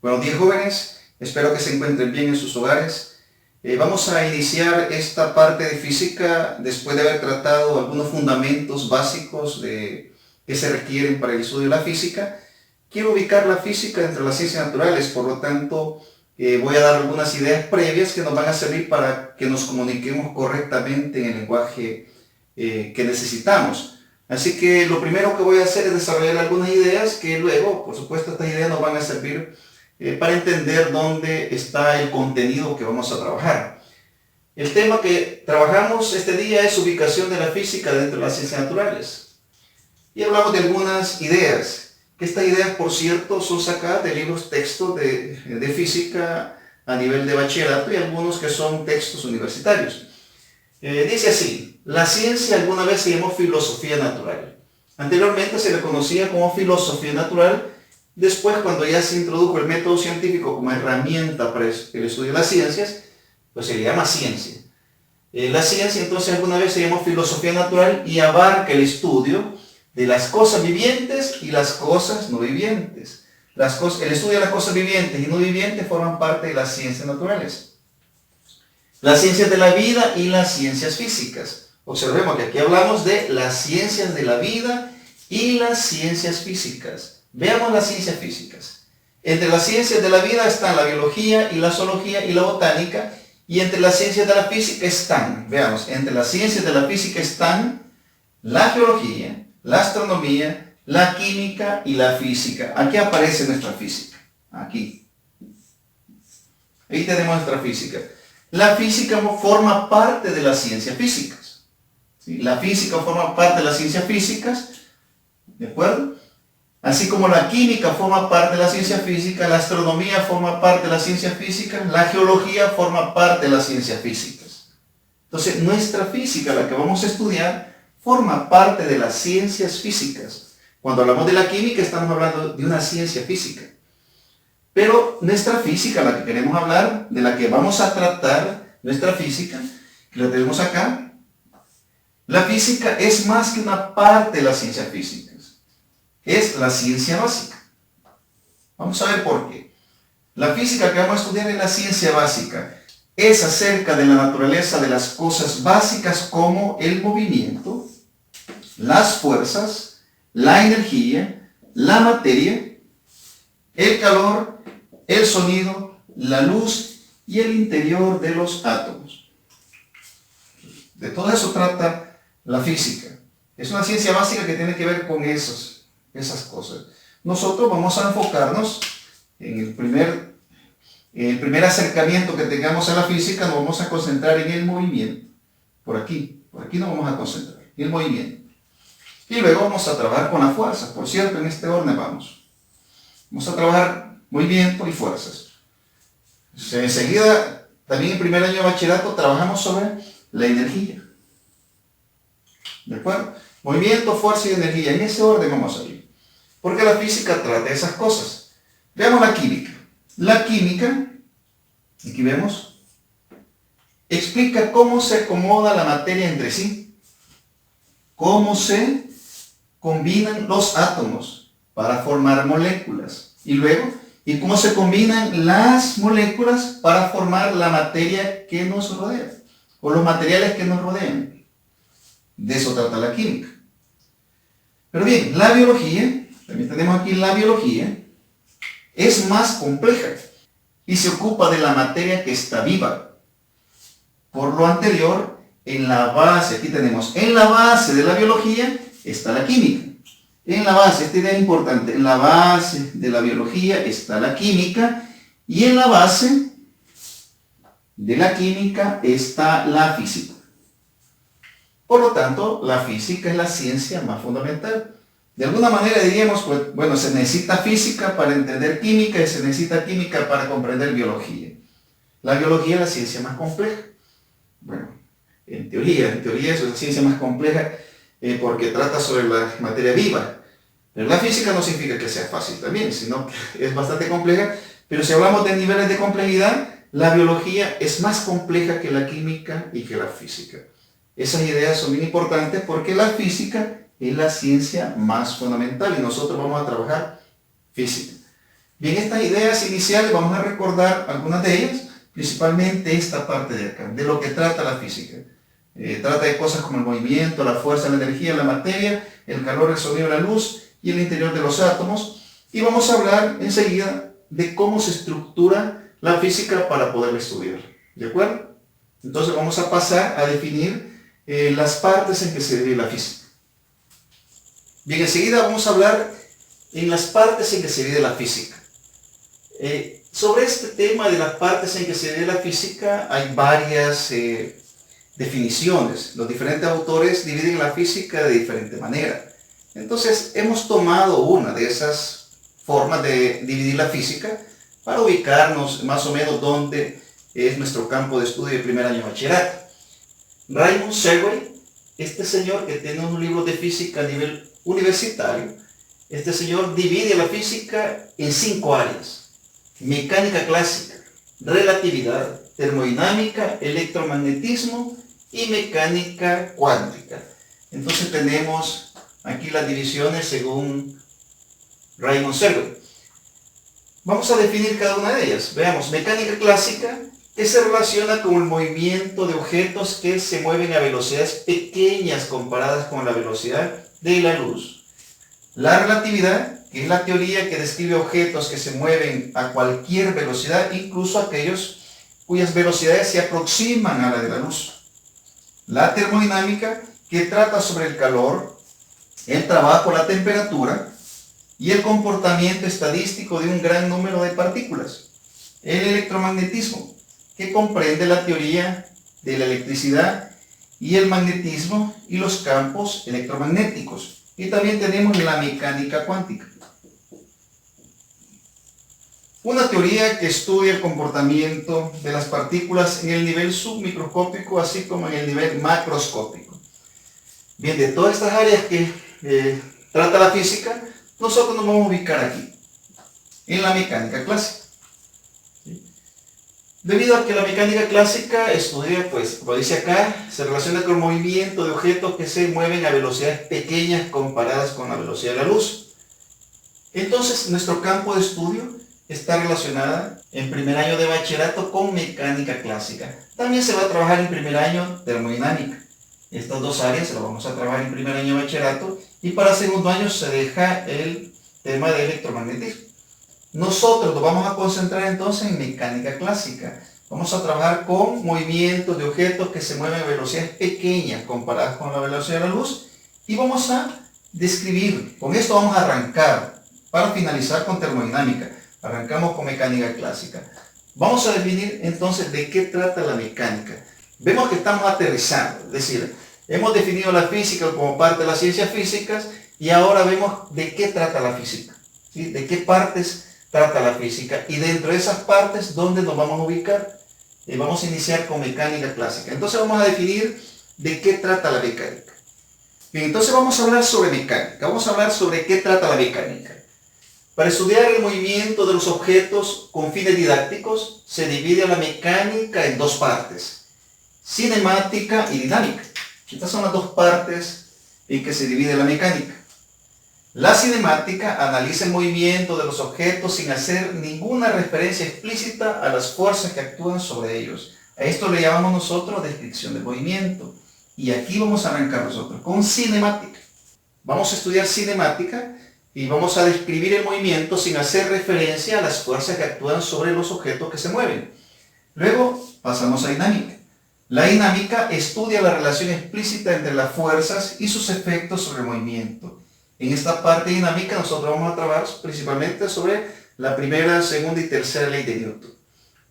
Buenos días, jóvenes, espero que se encuentren bien en sus hogares. Vamos a iniciar esta parte de física después de haber tratado algunos fundamentos básicos que se requieren para el estudio de la física. Quiero ubicar la física entre las ciencias naturales, por lo tanto voy a dar algunas ideas previas que nos van a servir para que nos comuniquemos correctamente en el lenguaje que necesitamos. Así que lo primero que voy a hacer es desarrollar algunas ideas que luego, por supuesto, estas ideas nos van a servir para entender dónde está el contenido que vamos a trabajar. El tema que trabajamos este día es ubicación de la física dentro de las ciencias naturales. Y hablamos de algunas ideas, que estas ideas, por cierto, son sacadas de libros textos de física a nivel de bachillerato y algunos que son textos universitarios. Dice así: la ciencia alguna vez se llamó filosofía natural. Anteriormente se le conocía como filosofía natural. Después, cuando ya se introdujo el método científico como herramienta para el estudio de las ciencias, pues se le llama ciencia. La ciencia entonces alguna vez se llamó filosofía natural y abarca el estudio de las cosas vivientes y las cosas no vivientes. El estudio de las cosas vivientes y no vivientes forman parte de las ciencias naturales. Las ciencias de la vida y las ciencias físicas. Observemos que aquí hablamos de las ciencias de la vida y las ciencias físicas. Veamos las ciencias físicas. Entre las ciencias de la vida están la biología y la zoología y la botánica. Y entre las ciencias de la física están, veamos, entre las ciencias de la física están la geología, la astronomía, la química y la física. Aquí aparece nuestra física. Aquí. Ahí tenemos nuestra física. La física forma parte de las ciencias físicas. ¿Sí? La física forma parte de las ciencias físicas. ¿De acuerdo? Así como la química forma parte de la ciencia física, la astronomía forma parte de la ciencia física, la geología forma parte de las ciencias físicas. Entonces, nuestra física, la que vamos a estudiar, forma parte de las ciencias físicas. Cuando hablamos de la química, estamos hablando de una ciencia física. Pero nuestra física, la que queremos hablar, de la que vamos a tratar, nuestra física, que la tenemos acá, la física es más que una parte de las ciencias físicas. Es la ciencia básica. Vamos a ver por qué. La física que vamos a estudiar es la ciencia básica. Es acerca de la naturaleza de las cosas básicas como el movimiento, las fuerzas, la energía, la materia, el calor, el sonido, la luz y el interior de los átomos. De todo eso trata la física. Es una ciencia básica que tiene que ver con esas cosas. Nosotros vamos a enfocarnos en el primer acercamiento que tengamos a la física. Nos vamos a concentrar en el movimiento. Por aquí nos vamos a concentrar en el movimiento. Y luego vamos a trabajar con las fuerzas. Por cierto, en este orden vamos a trabajar movimiento y fuerzas. Enseguida, también en primer año de bachillerato, trabajamos sobre la energía. ¿De acuerdo? Movimiento, fuerza y energía. En ese orden vamos a ir. Porque la física trata esas cosas. Veamos la química. La química, aquí vemos, explica cómo se acomoda la materia entre sí. Cómo se combinan los átomos para formar moléculas. Y luego, y cómo se combinan las moléculas para formar la materia que nos rodea. O los materiales que nos rodean. De eso trata la química. Pero bien, la biología, también tenemos aquí la biología, es más compleja y se ocupa de la materia que está viva. Por lo anterior, en la base, aquí tenemos, en la base de la biología está la química. En la base, esta idea es importante, en la base de la biología está la química y en la base de la química está la física. Por lo tanto, la física es la ciencia más fundamental. De alguna manera diríamos, pues, bueno, se necesita física para entender química y se necesita química para comprender biología. La biología es la ciencia más compleja. Bueno, en teoría es la ciencia más compleja porque trata sobre la materia viva. Pero la física no significa que sea fácil también, sino que es bastante compleja. Pero si hablamos de niveles de complejidad, la biología es más compleja que la química y que la física. Esas ideas son bien importantes porque la física es la ciencia más fundamental y nosotros vamos a trabajar física. Bien, estas ideas iniciales vamos a recordar algunas de ellas, principalmente esta parte de acá, de lo que trata la física. Trata de cosas como el movimiento, la fuerza, la energía, la materia, el calor, el sonido, la luz y el interior de los átomos. Y vamos a hablar enseguida de cómo se estructura la física para poderla estudiar. ¿De acuerdo? Entonces vamos a pasar a definir las partes en que se divide la física. Bien, enseguida vamos a hablar en las partes en que se divide la física. Sobre este tema de las partes en que se divide la física hay varias definiciones. Los diferentes autores dividen la física de diferente manera. Entonces hemos tomado una de esas formas de dividir la física para ubicarnos más o menos dónde es nuestro campo de estudio de primer año de bachillerato. Raymond Serway, este señor que tiene unos libros de física a nivel universitario, este señor divide la física en 5 áreas: mecánica clásica, relatividad, termodinámica, electromagnetismo y mecánica cuántica. Entonces tenemos aquí las divisiones según Raymond Serway. Vamos a definir cada una de ellas. Veamos, mecánica clásica, que se relaciona con el movimiento de objetos que se mueven a velocidades pequeñas comparadas con la velocidad de la luz. La relatividad, que es la teoría que describe objetos que se mueven a cualquier velocidad, incluso aquellos cuyas velocidades se aproximan a la de la luz. La termodinámica, que trata sobre el calor, el trabajo, la temperatura y el comportamiento estadístico de un gran número de partículas. El electromagnetismo, que comprende la teoría de la electricidad y el magnetismo y los campos electromagnéticos. Y también tenemos la mecánica cuántica, una teoría que estudia el comportamiento de las partículas en el nivel submicroscópico, así como en el nivel macroscópico. Bien, de todas estas áreas que trata la física, nosotros nos vamos a ubicar aquí, en la mecánica clásica. ¿Sí? Debido a que la mecánica clásica estudia, pues, como dice acá, se relaciona con el movimiento de objetos que se mueven a velocidades pequeñas comparadas con la velocidad de la luz. Entonces, nuestro campo de estudio está relacionada en primer año de bachillerato con mecánica clásica. También se va a trabajar en primer año termodinámica. Estas dos áreas se las vamos a trabajar en primer año de bachillerato y para segundo año se deja el tema de electromagnetismo. Nosotros nos vamos a concentrar entonces en mecánica clásica. Vamos a trabajar con movimientos de objetos que se mueven a velocidades pequeñas comparadas con la velocidad de la luz y vamos a describir. Con esto vamos a arrancar para finalizar con termodinámica. Arrancamos con mecánica clásica. Vamos a definir entonces de qué trata la mecánica. Vemos que estamos aterrizando, es decir, hemos definido la física como parte de las ciencias físicas y ahora vemos de qué trata la física, ¿sí? De qué partes trata la física y dentro de esas partes, ¿dónde nos vamos a ubicar? Vamos a iniciar con mecánica clásica. Entonces vamos a definir de qué trata la mecánica. Bien, entonces vamos a hablar sobre mecánica, vamos a hablar sobre qué trata la mecánica. Para estudiar el movimiento de los objetos con fines didácticos, se divide la mecánica en dos partes: cinemática y dinámica. Estas son las dos partes en que se divide la mecánica. La cinemática analiza el movimiento de los objetos sin hacer ninguna referencia explícita a las fuerzas que actúan sobre ellos. A esto le llamamos nosotros descripción del movimiento. Y aquí vamos a arrancar nosotros con cinemática. Vamos a estudiar cinemática y vamos a describir el movimiento sin hacer referencia a las fuerzas que actúan sobre los objetos que se mueven. Luego pasamos a dinámica. La dinámica estudia la relación explícita entre las fuerzas y sus efectos sobre el movimiento. En esta parte dinámica nosotros vamos a trabajar principalmente sobre la primera, segunda y tercera ley de Newton.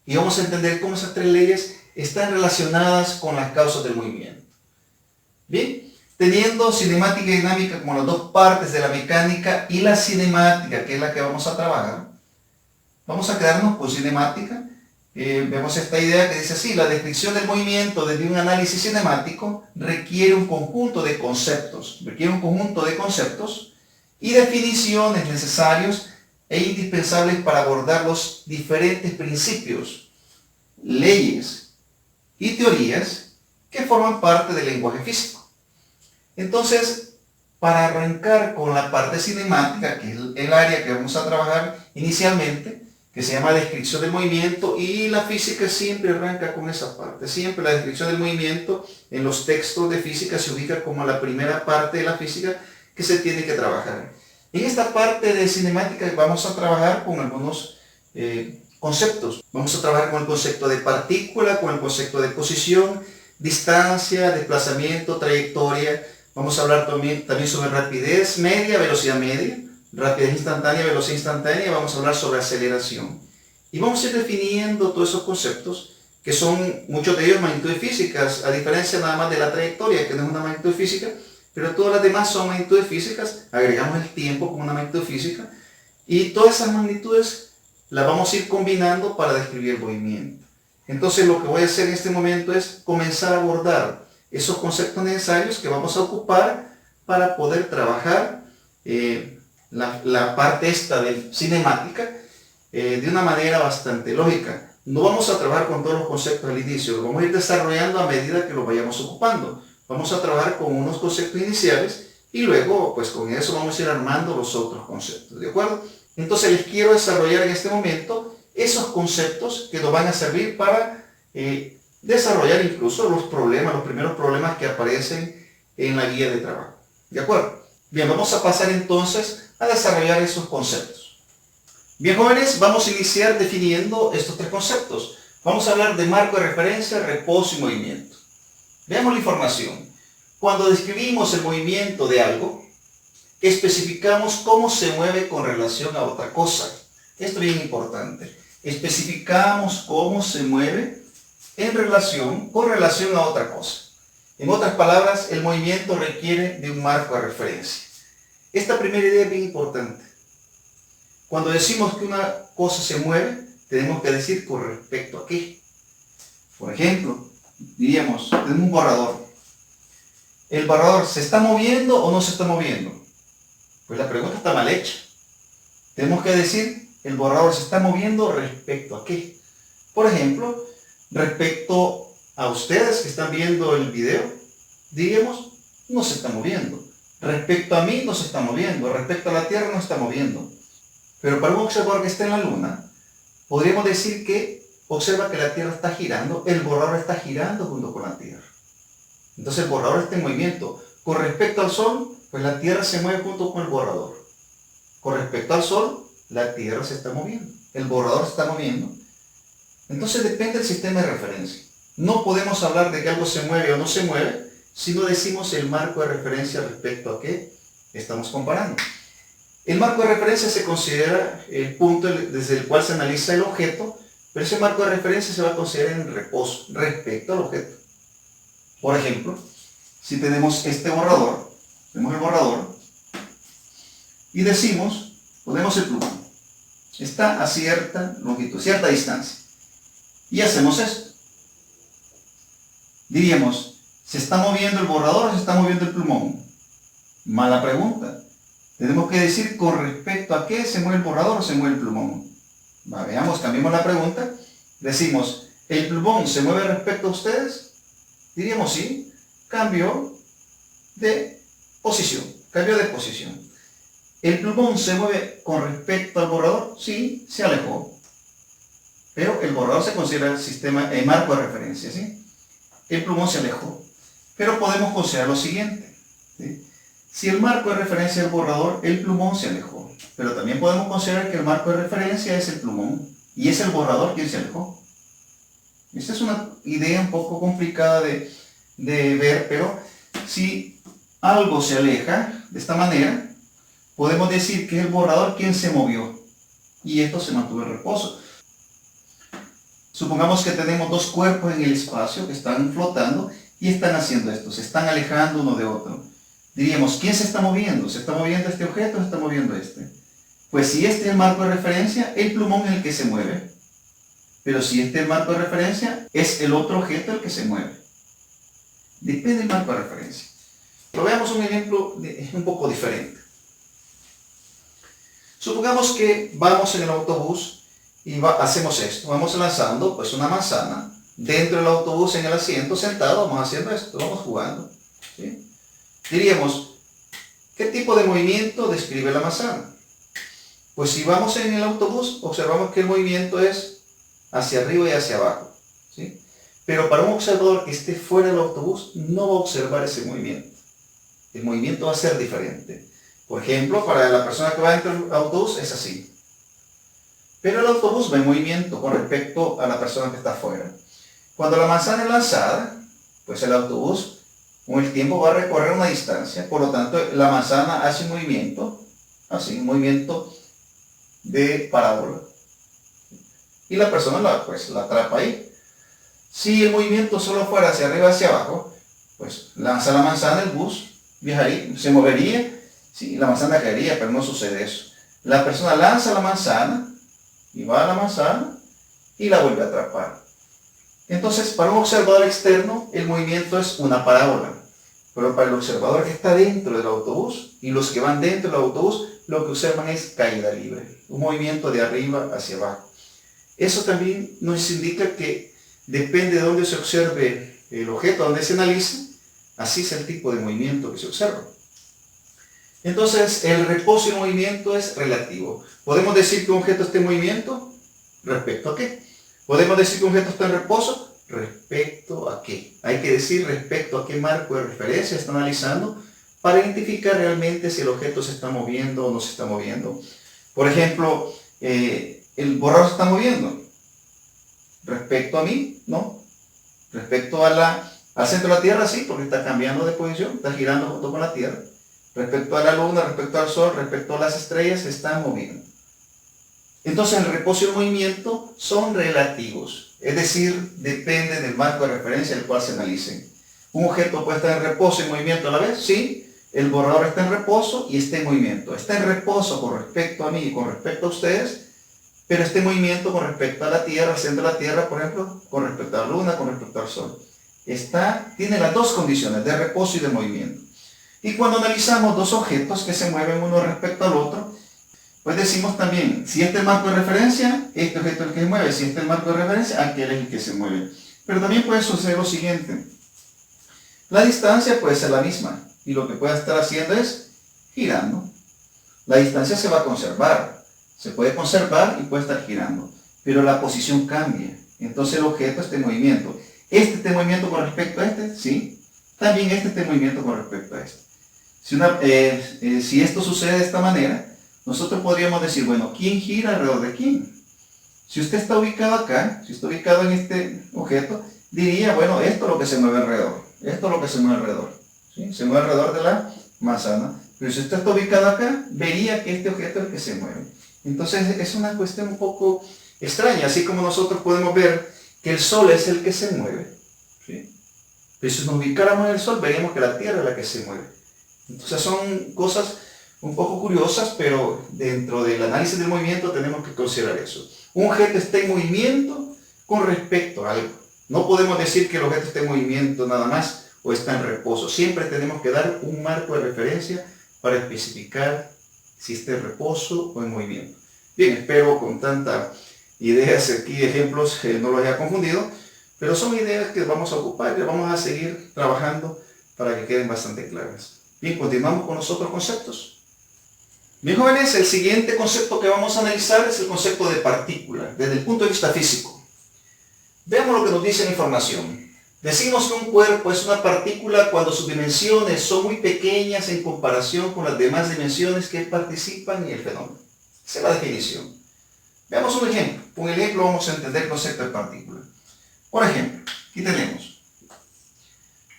Y vamos a entender cómo esas tres leyes están relacionadas con las causas del movimiento. Bien, teniendo cinemática y dinámica como las dos partes de la mecánica y la cinemática, que es la que vamos a trabajar, vamos a quedarnos con cinemática. Vemos esta idea que dice así: la descripción del movimiento desde un análisis cinemático requiere un conjunto de conceptos, y definiciones necesarios e indispensables para abordar los diferentes principios, leyes y teorías que forman parte del lenguaje físico. Entonces, para arrancar con la parte cinemática, que es el área que vamos a trabajar inicialmente, que se llama descripción del movimiento, y la física siempre arranca con esa parte. Siempre la descripción del movimiento en los textos de física se ubica como la primera parte de la física que se tiene que trabajar. En esta parte de cinemática vamos a trabajar con algunos conceptos. Vamos a trabajar con el concepto de partícula, con el concepto de posición, distancia, desplazamiento, trayectoria. Vamos a hablar también sobre rapidez media, velocidad media, rapidez instantánea, velocidad instantánea, y vamos a hablar sobre aceleración. Y vamos a ir definiendo todos esos conceptos, que son muchos de ellos magnitudes físicas, a diferencia nada más de la trayectoria, que no es una magnitud física, pero todas las demás son magnitudes físicas. Agregamos el tiempo como una magnitud física, y todas esas magnitudes las vamos a ir combinando para describir el movimiento. Entonces lo que voy a hacer en este momento es comenzar a abordar esos conceptos necesarios que vamos a ocupar para poder trabajar la parte esta de cinemática de una manera bastante lógica. No vamos a trabajar con todos los conceptos al inicio, lo vamos a ir desarrollando a medida que lo vayamos ocupando. Vamos a trabajar con unos conceptos iniciales y luego pues con eso vamos a ir armando los otros conceptos, ¿de acuerdo? Entonces les quiero desarrollar en este momento esos conceptos que nos van a servir para desarrollar incluso los primeros problemas que aparecen en la guía de trabajo, ¿de acuerdo? Bien, vamos a pasar entonces a desarrollar esos conceptos. Bien, jóvenes, vamos a iniciar definiendo estos tres conceptos. Vamos a hablar de marco de referencia, reposo y movimiento. Veamos la información. Cuando describimos el movimiento de algo, especificamos cómo se mueve con relación a otra cosa. Esto es bien importante. Especificamos cómo se mueve con relación a otra cosa. En otras palabras, el movimiento requiere de un marco de referencia. Esta primera idea es bien importante. Cuando decimos que una cosa se mueve, tenemos que decir con respecto a qué. Por ejemplo, diríamos, tenemos un borrador. ¿El borrador se está moviendo o no se está moviendo? Pues la pregunta está mal hecha. Tenemos que decir, el borrador se está moviendo respecto a qué. Por ejemplo, respecto a ustedes que están viendo el video, diríamos, no se está moviendo. Respecto a mí no se está moviendo, respecto a la Tierra no se está moviendo. Pero para un observador que está en la Luna, podríamos decir que observa que la Tierra está girando, el borrador está girando junto con la Tierra. Entonces el borrador está en movimiento. Con respecto al Sol, pues la Tierra se mueve junto con el borrador. Con respecto al Sol, la Tierra se está moviendo, el borrador se está moviendo. Entonces depende del sistema de referencia. No podemos hablar de que algo se mueve o no se mueve si no decimos el marco de referencia respecto a qué estamos comparando. El marco de referencia se considera el punto desde el cual se analiza el objeto, pero ese marco de referencia se va a considerar en reposo respecto al objeto. Por ejemplo, si tenemos este borrador, tenemos el borrador, y decimos, ponemos el plumón, está a cierta longitud, cierta distancia, y hacemos esto. Diríamos, ¿se está moviendo el borrador o se está moviendo el plumón? Mala pregunta. Tenemos que decir con respecto a qué se mueve el borrador o se mueve el plumón. Veamos, cambiemos la pregunta. Decimos, ¿el plumón se mueve respecto a ustedes? Diríamos sí, cambió de posición. ¿El plumón se mueve con respecto al borrador? Sí, se alejó. Pero el borrador se considera el marco de referencia, ¿sí? El plumón se alejó. Pero podemos considerar lo siguiente, ¿sí? Si el marco de referencia es el borrador, el plumón se alejó. Pero también podemos considerar que el marco de referencia es el plumón y es el borrador quien se alejó. Esta es una idea un poco complicada de ver, pero si algo se aleja de esta manera, podemos decir que es el borrador quien se movió y esto se mantuvo en reposo. Supongamos que tenemos dos cuerpos en el espacio que están flotando y están haciendo esto, se están alejando uno de otro. Diríamos, ¿quién se está moviendo? ¿Se está moviendo este objeto o se está moviendo este? Pues si este es el marco de referencia, el plumón es el que se mueve. Pero si este es el marco de referencia, es el otro objeto el que se mueve. Depende del marco de referencia. Pero veamos un ejemplo un poco diferente. Supongamos que vamos en el autobús y hacemos esto. Vamos lanzando pues una manzana. Dentro del autobús, en el asiento, sentado, vamos haciendo esto, vamos jugando, ¿sí? Diríamos, ¿qué tipo de movimiento describe la manzana? Pues si vamos en el autobús, observamos que el movimiento es hacia arriba y hacia abajo, ¿sí? Pero para un observador que esté fuera del autobús, no va a observar ese movimiento. El movimiento va a ser diferente. Por ejemplo, para la persona que va dentro del autobús es así. Pero el autobús va en movimiento con respecto a la persona que está afuera. Cuando la manzana es lanzada, pues el autobús con el tiempo va a recorrer una distancia, por lo tanto la manzana hace un movimiento, así, un movimiento de parábola. Y la persona la atrapa ahí. Si el movimiento solo fuera hacia arriba y hacia abajo, pues lanza la manzana, el bus viajaría, se movería, sí, la manzana caería, pero no sucede eso. La persona lanza la manzana y va a la manzana y la vuelve a atrapar. Entonces, para un observador externo, el movimiento es una parábola. Pero para el observador que está dentro del autobús y los que van dentro del autobús, lo que observan es caída libre, un movimiento de arriba hacia abajo. Eso también nos indica que depende de dónde se observe el objeto, donde se analice, así es el tipo de movimiento que se observa. Entonces, el reposo y el movimiento es relativo. ¿Podemos decir que un objeto está en movimiento? ¿Respecto a qué? ¿Podemos decir que un objeto está en reposo? ¿Respecto a qué? Hay que decir respecto a qué marco de referencia está analizando para identificar realmente si el objeto se está moviendo o no se está moviendo. Por ejemplo, el borrador se está moviendo. ¿Respecto a mí? No. ¿Respecto al centro de la Tierra? Sí, porque está cambiando de posición, está girando junto con la Tierra. Respecto a la Luna, respecto al Sol, respecto a las estrellas, se está moviendo. Entonces el reposo y el movimiento son relativos, es decir, depende del marco de referencia al cual se analicen. ¿Un objeto puede estar en reposo y movimiento a la vez? Sí, el borrador está en reposo y está en movimiento. Está en reposo con respecto a mí y con respecto a ustedes, pero está en movimiento con respecto a la Tierra, al centro de la Tierra, por ejemplo, con respecto a la Luna, con respecto al Sol. Tiene las dos condiciones, de reposo y de movimiento. Y cuando analizamos dos objetos que se mueven uno respecto al otro, pues decimos también, si este es el marco de referencia, este objeto es el que se mueve. Si este es el marco de referencia, aquel es el que se mueve. Pero también puede suceder lo siguiente. La distancia puede ser la misma y lo que puede estar haciendo es girando. La distancia se va a conservar. Se puede conservar y puede estar girando. Pero la posición cambia. Entonces el objeto está en movimiento. ¿Este está en movimiento con respecto a este? Sí. También este está en movimiento con respecto a este. Si esto sucede de esta manera, nosotros podríamos decir, bueno, ¿quién gira alrededor de quién? Si usted está ubicado acá, si está ubicado en este objeto, diría, bueno, esto es lo que se mueve alrededor, esto es lo que se mueve alrededor, ¿sí? Se mueve alrededor de la manzana. Pero si usted está ubicado acá, vería que este objeto es el que se mueve. Entonces es una cuestión un poco extraña, así como nosotros podemos ver que el Sol es el que se mueve, ¿sí? Pero si nos ubicáramos en el Sol, veríamos que la Tierra es la que se mueve. Entonces son cosas un poco curiosas, pero dentro del análisis del movimiento tenemos que considerar eso. Un objeto está en movimiento con respecto a algo. No podemos decir que el objeto está en movimiento nada más o está en reposo. Siempre tenemos que dar un marco de referencia para especificar si está en reposo o en movimiento. Bien, espero con tantas ideas aquí, ejemplos, no los haya confundido, pero son ideas que vamos a ocupar y que vamos a seguir trabajando para que queden bastante claras. Bien, continuamos con los otros conceptos. Bien, jóvenes, el siguiente concepto que vamos a analizar es el concepto de partícula, desde el punto de vista físico. Veamos lo que nos dice la información. Decimos que un cuerpo es una partícula cuando sus dimensiones son muy pequeñas en comparación con las demás dimensiones que participan en el fenómeno. Esa es la definición. Veamos un ejemplo. Con el ejemplo vamos a entender el concepto de partícula. Por ejemplo, aquí tenemos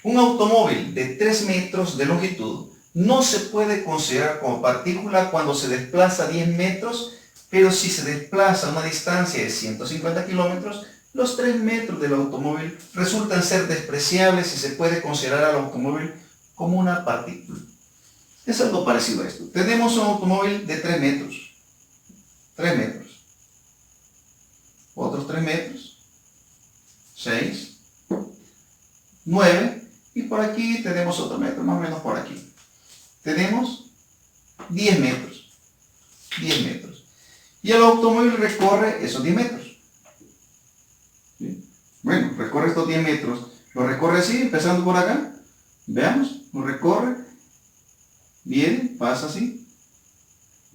un automóvil de 3 metros de longitud. No se puede considerar como partícula cuando se desplaza 10 metros, pero si se desplaza a una distancia de 150 kilómetros, los 3 metros del automóvil resultan ser despreciables y se puede considerar al automóvil como una partícula. Es algo parecido a esto. Tenemos un automóvil de 3 metros. 3 metros. Otros 3 metros. 6. 9. Y por aquí tenemos otro metro, más o menos por aquí. Tenemos 10 metros. 10 metros. Y el automóvil recorre esos 10 metros. ¿Sí? Bueno, recorre estos 10 metros. Lo recorre así, empezando por acá. Veamos, lo recorre. Viene, pasa así.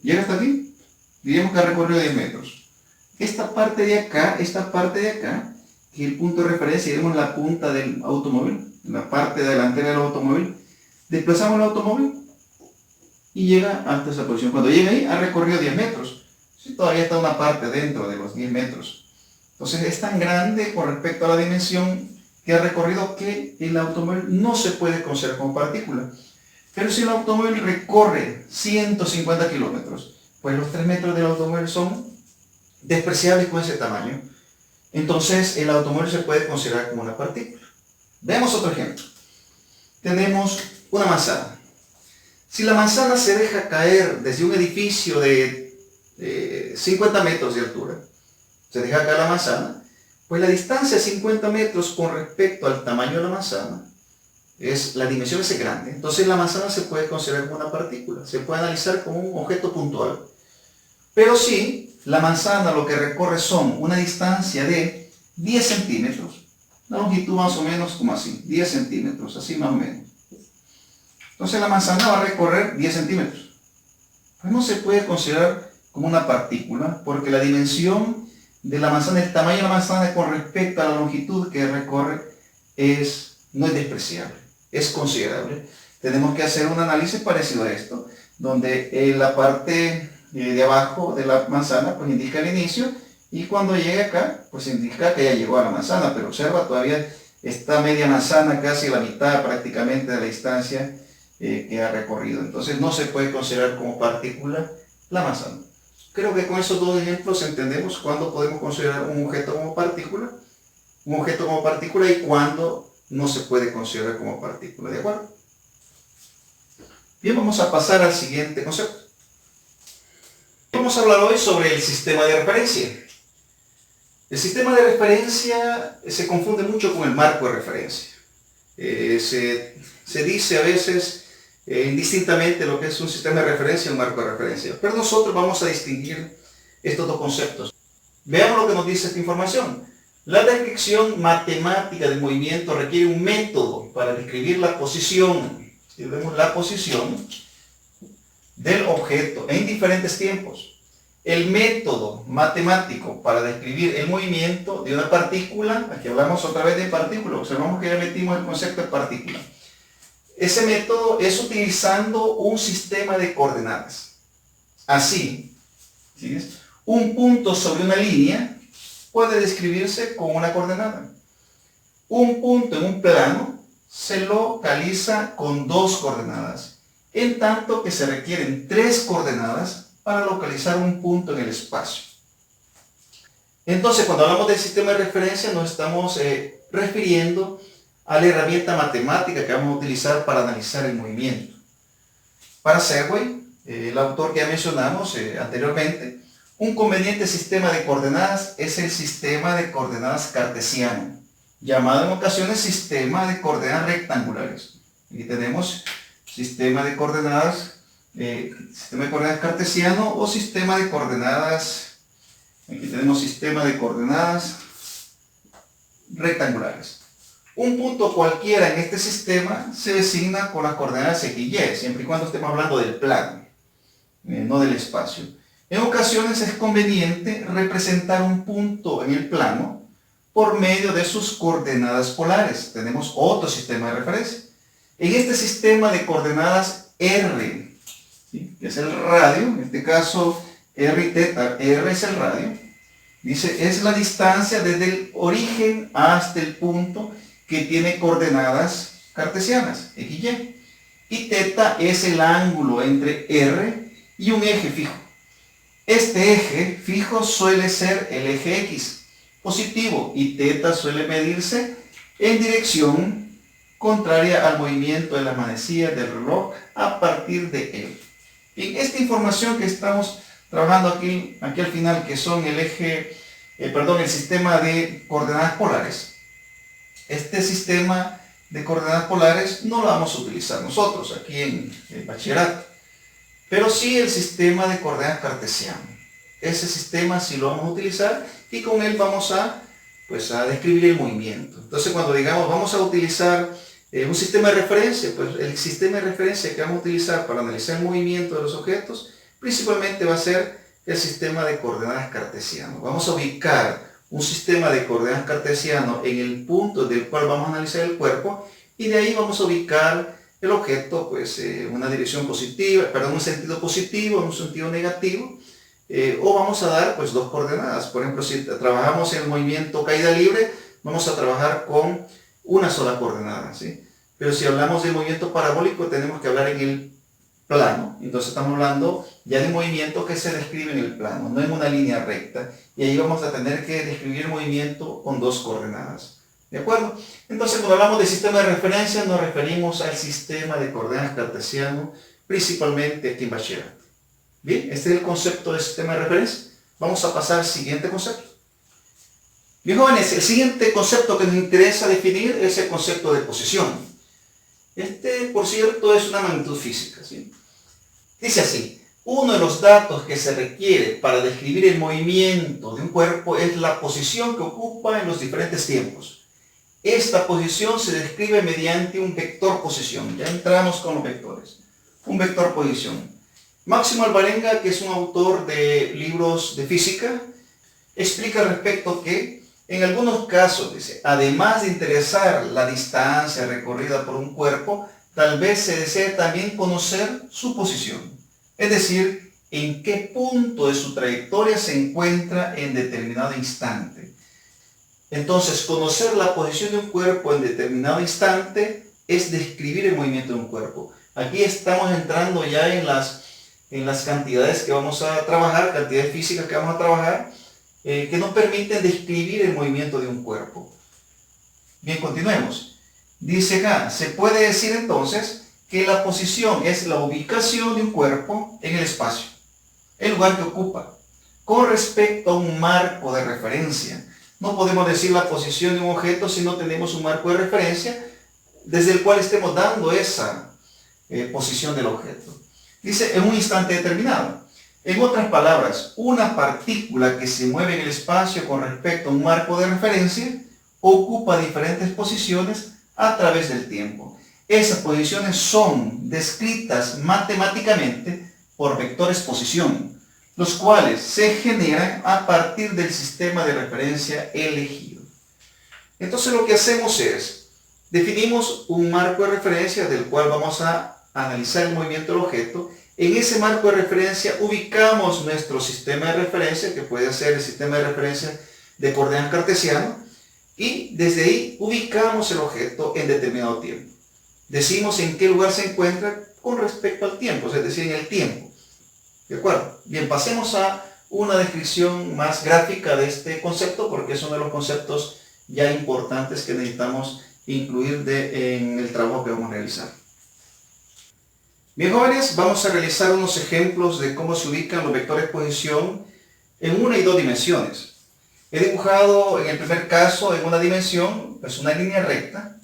Llega hasta aquí. Diríamos que ha recorrido 10 metros. Esta parte de acá, que es el punto de referencia, digamos la punta del automóvil, la parte delantera del automóvil, desplazamos el automóvil y llega hasta esa posición. Cuando llega ahí, ha recorrido 10 metros. Sí, todavía está una parte dentro de los 10 metros. Entonces es tan grande con respecto a la dimensión que ha recorrido que el automóvil no se puede considerar como partícula. Pero si el automóvil recorre 150 kilómetros, pues los 3 metros del automóvil son despreciables con ese tamaño. Entonces el automóvil se puede considerar como una partícula. Veamos otro ejemplo. Tenemos una manzana. Si la manzana se deja caer desde un edificio de 50 metros de altura, se deja caer la manzana, pues la distancia de 50 metros con respecto al tamaño de la manzana, la dimensión es grande. Entonces la manzana se puede considerar como una partícula, se puede analizar como un objeto puntual. Pero si la manzana lo que recorre son una distancia de 10 centímetros, la longitud más o menos como así, 10 centímetros, así más o menos. Entonces la manzana va a recorrer 10 centímetros. Pues no se puede considerar como una partícula porque la dimensión de la manzana, el tamaño de la manzana con respecto a la longitud que recorre no es despreciable, es considerable. Tenemos que hacer un análisis parecido a esto, donde la parte de abajo de la manzana pues indica el inicio y cuando llegue acá pues indica que ya llegó a la manzana, pero observa todavía está media manzana, casi la mitad prácticamente de la distancia que ha recorrido. Entonces no se puede considerar como partícula la manzana. Creo que con esos dos ejemplos entendemos cuándo podemos considerar un objeto como partícula y cuándo no se puede considerar como partícula. ¿De acuerdo? Bien, vamos a pasar al siguiente concepto. Vamos a hablar hoy sobre el sistema de referencia. El sistema de referencia se confunde mucho con el marco de referencia. Se dice a veces indistintamente lo que es un sistema de referencia y un marco de referencia. Pero nosotros vamos a distinguir estos dos conceptos. Veamos lo que nos dice esta información. La descripción matemática del movimiento requiere un método para describir la posición. Si vemos la posición del objeto en diferentes tiempos. El método matemático para describir el movimiento de una partícula, aquí hablamos otra vez de partícula, observamos que ya metimos el concepto de partícula. Ese método es utilizando un sistema de coordenadas. Así, ¿sí? Un punto sobre una línea puede describirse con una coordenada. Un punto en un plano se localiza con 2 coordenadas, en tanto que se requieren 3 coordenadas para localizar un punto en el espacio. Entonces, cuando hablamos del sistema de referencia, nos estamos refiriendo a la herramienta matemática que vamos a utilizar para analizar el movimiento. Para Segway, el autor que ya mencionamos anteriormente, un conveniente sistema de coordenadas es el sistema de coordenadas cartesiano, llamado en ocasiones sistema de coordenadas rectangulares. Aquí tenemos sistema de coordenadas cartesiano o sistema de coordenadas, aquí tenemos sistema de coordenadas rectangulares. Un punto cualquiera en este sistema se designa con las coordenadas X y Y, siempre y cuando estemos hablando del plano, no del espacio. En ocasiones es conveniente representar un punto en el plano por medio de sus coordenadas polares. Tenemos otro sistema de referencia. En este sistema de coordenadas R, ¿sí?, que es el radio, en este caso R y θ, R es el radio, dice, es la distancia desde el origen hasta el punto que tiene coordenadas cartesianas, X y Y. Y θ es el ángulo entre R y un eje fijo. Este eje fijo suele ser el eje X positivo y θ suele medirse en dirección contraria al movimiento de la manecilla del reloj a partir de él. Bien, esta información que estamos trabajando aquí al final, que son el sistema de coordenadas polares. Este sistema de coordenadas polares no lo vamos a utilizar nosotros aquí en el bachillerato, pero sí el sistema de coordenadas cartesiano. Ese sistema sí lo vamos a utilizar y con él vamos a describir el movimiento. Entonces, cuando digamos vamos a utilizar un sistema de referencia, pues el sistema de referencia que vamos a utilizar para analizar el movimiento de los objetos principalmente va a ser el sistema de coordenadas cartesiano. Vamos a ubicar un sistema de coordenadas cartesiano en el punto del cual vamos a analizar el cuerpo y de ahí vamos a ubicar el objeto pues en una dirección positiva, perdón, un sentido positivo, en un sentido negativo, o vamos a dar pues dos coordenadas. Por ejemplo, si trabajamos en el movimiento caída libre, vamos a trabajar con una sola coordenada, ¿sí? Pero si hablamos del movimiento parabólico, tenemos que hablar en el plano. Entonces estamos hablando ya de un movimiento que se describe en el plano, no en una línea recta. Y ahí vamos a tener que describir el movimiento con dos coordenadas. ¿De acuerdo? Entonces cuando hablamos de sistema de referencia nos referimos al sistema de coordenadas cartesiano, principalmente aquí en bachillerato. Bien, este es el concepto de sistema de referencia. Vamos a pasar al siguiente concepto. Bien, jóvenes, el siguiente concepto que nos interesa definir es el concepto de posición. Este, por cierto, es una magnitud física, ¿sí? Dice así: uno de los datos que se requiere para describir el movimiento de un cuerpo es la posición que ocupa en los diferentes tiempos. Esta posición se describe mediante un vector posición. Ya entramos con los vectores. Un vector posición. Máximo Alvarenga, que es un autor de libros de física, explica al respecto que en algunos casos, dice, además de interesar la distancia recorrida por un cuerpo, tal vez se desee también conocer su posición. Es decir, en qué punto de su trayectoria se encuentra en determinado instante. Entonces, conocer la posición de un cuerpo en determinado instante es describir el movimiento de un cuerpo. Aquí estamos entrando ya en las cantidades que vamos a trabajar, cantidades físicas que vamos a trabajar, que nos permiten describir el movimiento de un cuerpo. Bien, continuemos. Dice acá, se puede decir entonces que la posición es la ubicación de un cuerpo en el espacio, el lugar que ocupa, con respecto a un marco de referencia. No podemos decir la posición de un objeto si no tenemos un marco de referencia desde el cual estemos dando esa posición del objeto. Dice, en un instante determinado. En otras palabras, una partícula que se mueve en el espacio con respecto a un marco de referencia ocupa diferentes posiciones a través del tiempo. Esas posiciones son descritas matemáticamente por vectores posición, los cuales se generan a partir del sistema de referencia elegido. Entonces lo que hacemos es, definimos un marco de referencia del cual vamos a analizar el movimiento del objeto. En ese marco de referencia ubicamos nuestro sistema de referencia, que puede ser el sistema de referencia de coordenadas cartesiano, y desde ahí ubicamos el objeto en determinado tiempo. Decimos en qué lugar se encuentra con respecto al tiempo, es decir, en el tiempo. ¿De acuerdo? Bien, pasemos a una descripción más gráfica de este concepto, porque es uno de los conceptos ya importantes que necesitamos incluir en el trabajo que vamos a realizar. Bien, jóvenes, vamos a realizar unos ejemplos de cómo se ubican los vectores posición en una y dos dimensiones. He dibujado en el primer caso en una dimensión, pues una línea recta.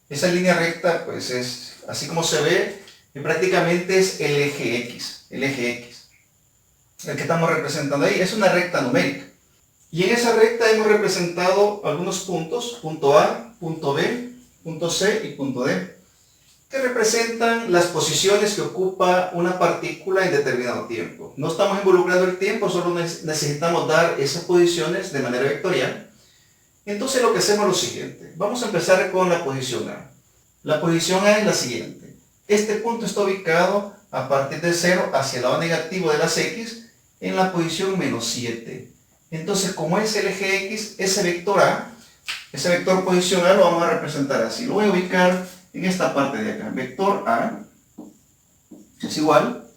Esa línea recta, pues es, así como se ve, prácticamente es el eje X, el que estamos representando ahí, es una recta numérica. Y en esa recta hemos representado algunos puntos, punto A, punto B, punto C y punto D, que representan las posiciones que ocupa una partícula en determinado tiempo. No estamos involucrando el tiempo, solo necesitamos dar esas posiciones de manera vectorial. Entonces lo que hacemos es lo siguiente. Vamos a empezar con la posición A. La posición A es la siguiente. Este punto está ubicado a partir de 0 hacia el lado negativo de las X en la posición menos 7. Entonces, como es el eje X, ese vector A, ese vector posición A lo vamos a representar así. Lo voy a ubicar en esta parte de acá. Vector A es igual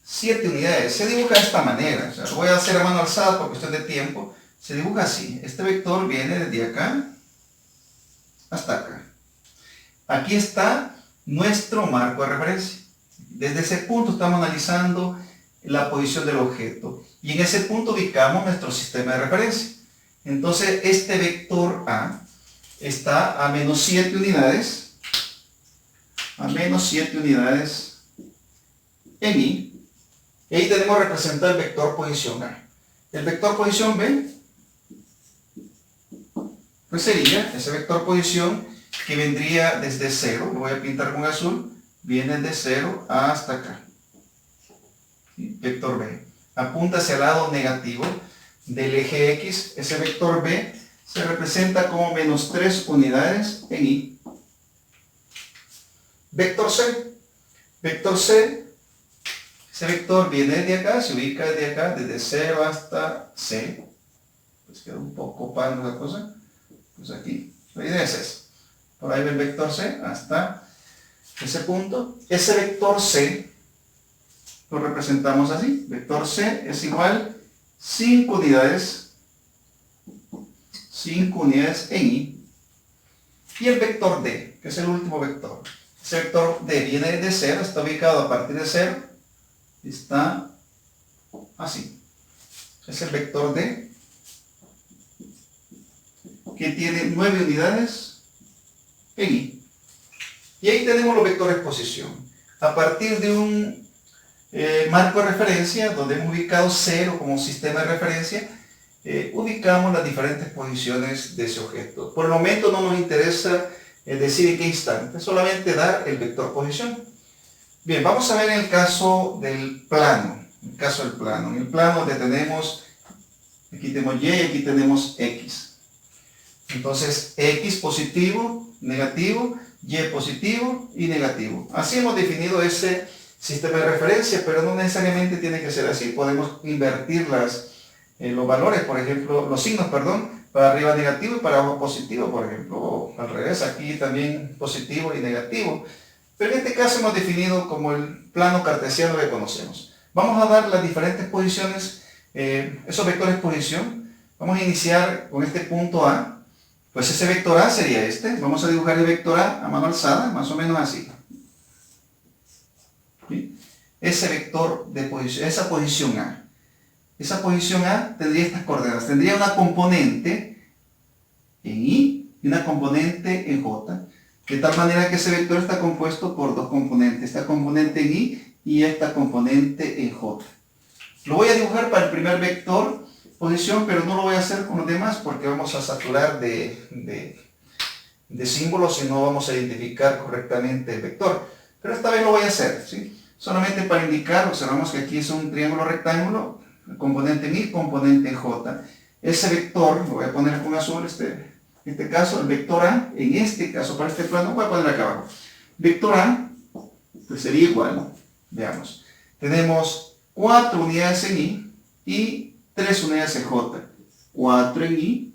7 unidades. Se dibuja de esta manera. O sea, lo voy a hacer a mano alzada por cuestión de tiempo. Se dibuja así. Este vector viene desde acá hasta acá. Aquí está nuestro marco de referencia. Desde ese punto estamos analizando la posición del objeto. Y en ese punto ubicamos nuestro sistema de referencia. Entonces, este vector A está a menos 7 unidades. A menos 7 unidades en Y. Y ahí tenemos representar el vector posición A. El vector posición B, pues sería ese vector posición que vendría desde 0, lo voy a pintar con azul, viene de 0 hasta acá. ¿Sí? Vector B. apunta hacia el lado negativo del eje X, ese vector B se representa como menos 3 unidades en Y. Vector C. Vector C, ese vector viene desde acá, se ubica desde acá, desde 0 hasta C. Pues queda un poco opaca la cosa. Pues aquí, la idea es esa. Por ahí va el vector C hasta ese punto. Ese vector C lo representamos así. Vector C es igual 5 unidades en Y. Y el vector D, que es el último vector. Ese vector D viene de 0, está ubicado a partir de 0. Está así. Es el vector D, que tiene 9 unidades en Y. Y ahí tenemos los vectores posición. A partir de un marco de referencia, donde hemos ubicado 0 como sistema de referencia, ubicamos las diferentes posiciones de ese objeto. Por el momento no nos interesa decir en qué instante, solamente dar el vector posición. Bien, vamos a ver el caso del plano. En el plano donde tenemos, aquí tenemos Y y aquí tenemos X. Entonces, X positivo, negativo, Y positivo y negativo. Así hemos definido ese sistema de referencia, pero no necesariamente tiene que ser así. Podemos invertir los valores, por ejemplo, los signos, perdón, para arriba negativo y para abajo positivo, por ejemplo, o al revés, aquí también positivo y negativo. Pero en este caso hemos definido como el plano cartesiano que conocemos. Vamos a dar las diferentes posiciones, esos vectores posición. Vamos a iniciar con este punto A. Pues ese vector A sería este. Vamos a dibujar el vector A mano alzada, más o menos así. ¿Sí? Ese vector de posición, esa posición A. Esa posición A tendría estas coordenadas. Tendría una componente en Y y una componente en J. De tal manera que ese vector está compuesto por dos componentes. Esta componente en Y y esta componente en J. Lo voy a dibujar para el primer vector posición, pero no lo voy a hacer con los demás porque vamos a saturar de símbolos y no vamos a identificar correctamente el vector. Pero esta vez lo voy a hacer, ¿sí? Solamente para indicar, observamos que aquí es un triángulo rectángulo, componente en Y, componente en J. Ese vector, lo voy a poner con azul, en este caso, el vector A, en este caso, para este plano, voy a poner acá abajo. Vector A, pues sería igual, veamos. Tenemos 4 unidades en Y y 3 unidades en J. 4 en Y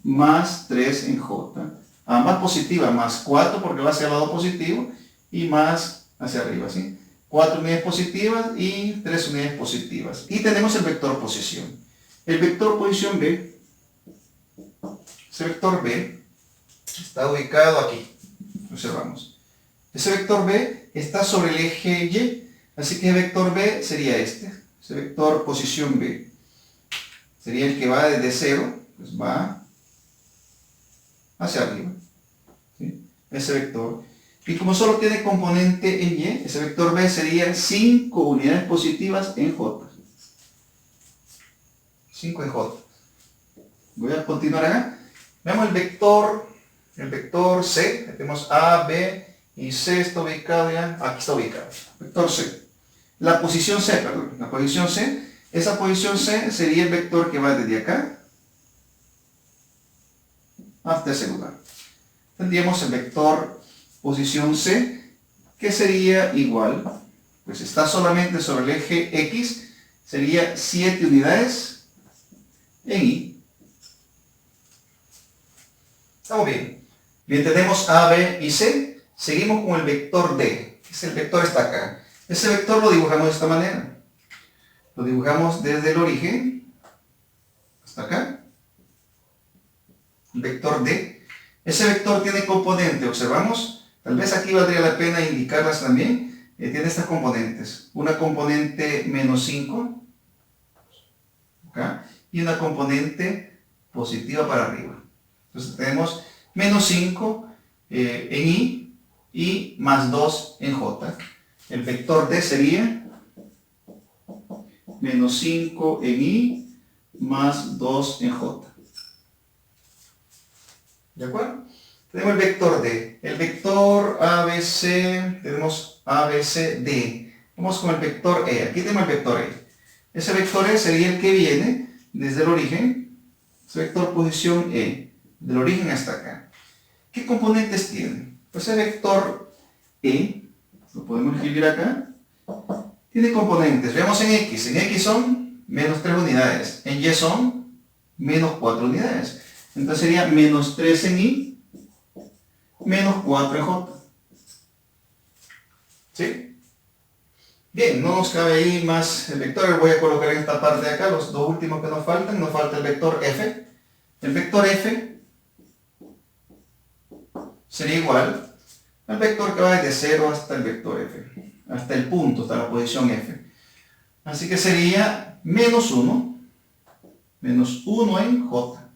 más 3 en J. Ambas positivas, más 4 porque va hacia el lado positivo y más hacia arriba, ¿sí? 4 unidades positivas y 3 unidades positivas. Y tenemos el vector posición. El vector posición B, ese vector B está ubicado aquí. Observamos. Ese vector B está sobre el eje Y, así que el vector B sería este. Ese vector posición B sería el que va desde 0, pues va hacia arriba, ¿sí? Ese vector. Y como solo tiene componente en Y, ese vector B sería 5 unidades positivas en J. 5 en J. Voy a continuar acá. Veamos el vector C. Tenemos A, B y C está ubicado ya. Aquí está ubicado. Vector C. La posición C, perdón. La posición C. Esa posición C sería el vector que va desde acá hasta ese lugar. Tendríamos el vector posición C, que sería igual, pues está solamente sobre el eje X, sería 7 unidades en Y. Estamos bien. Bien, tenemos A, B y C. Seguimos con el vector D, que es el vector está acá. Ese vector lo dibujamos de esta manera. Lo dibujamos desde el origen hasta acá. El vector D. Ese vector tiene componente, observamos. Tal vez aquí valdría la pena indicarlas también. Tiene estas componentes. Una componente menos 5. Acá, y una componente positiva para arriba. Entonces tenemos menos 5 en y más 2 en J. El vector D sería menos 5 en Y más 2 en J. ¿De acuerdo? Tenemos el vector D. El vector ABC, tenemos ABC, D. Vamos con el vector E. Aquí tenemos el vector E. Ese vector E sería el que viene desde el origen, ese vector posición E, del origen hasta acá. ¿Qué componentes tiene? Pues el vector E, lo podemos escribir acá, tiene componentes. Veamos en X. En X son menos 3 unidades. En Y son menos 4 unidades. Entonces sería menos 3 en Y, menos 4 en J. ¿Sí? Bien, no nos cabe ahí más el vector. Voy a colocar en esta parte de acá los dos últimos que nos faltan. Nos falta el vector F. El vector F sería igual al vector que va desde 0 hasta el vector F. Hasta el punto, hasta la posición F. Así que sería menos 1 en J.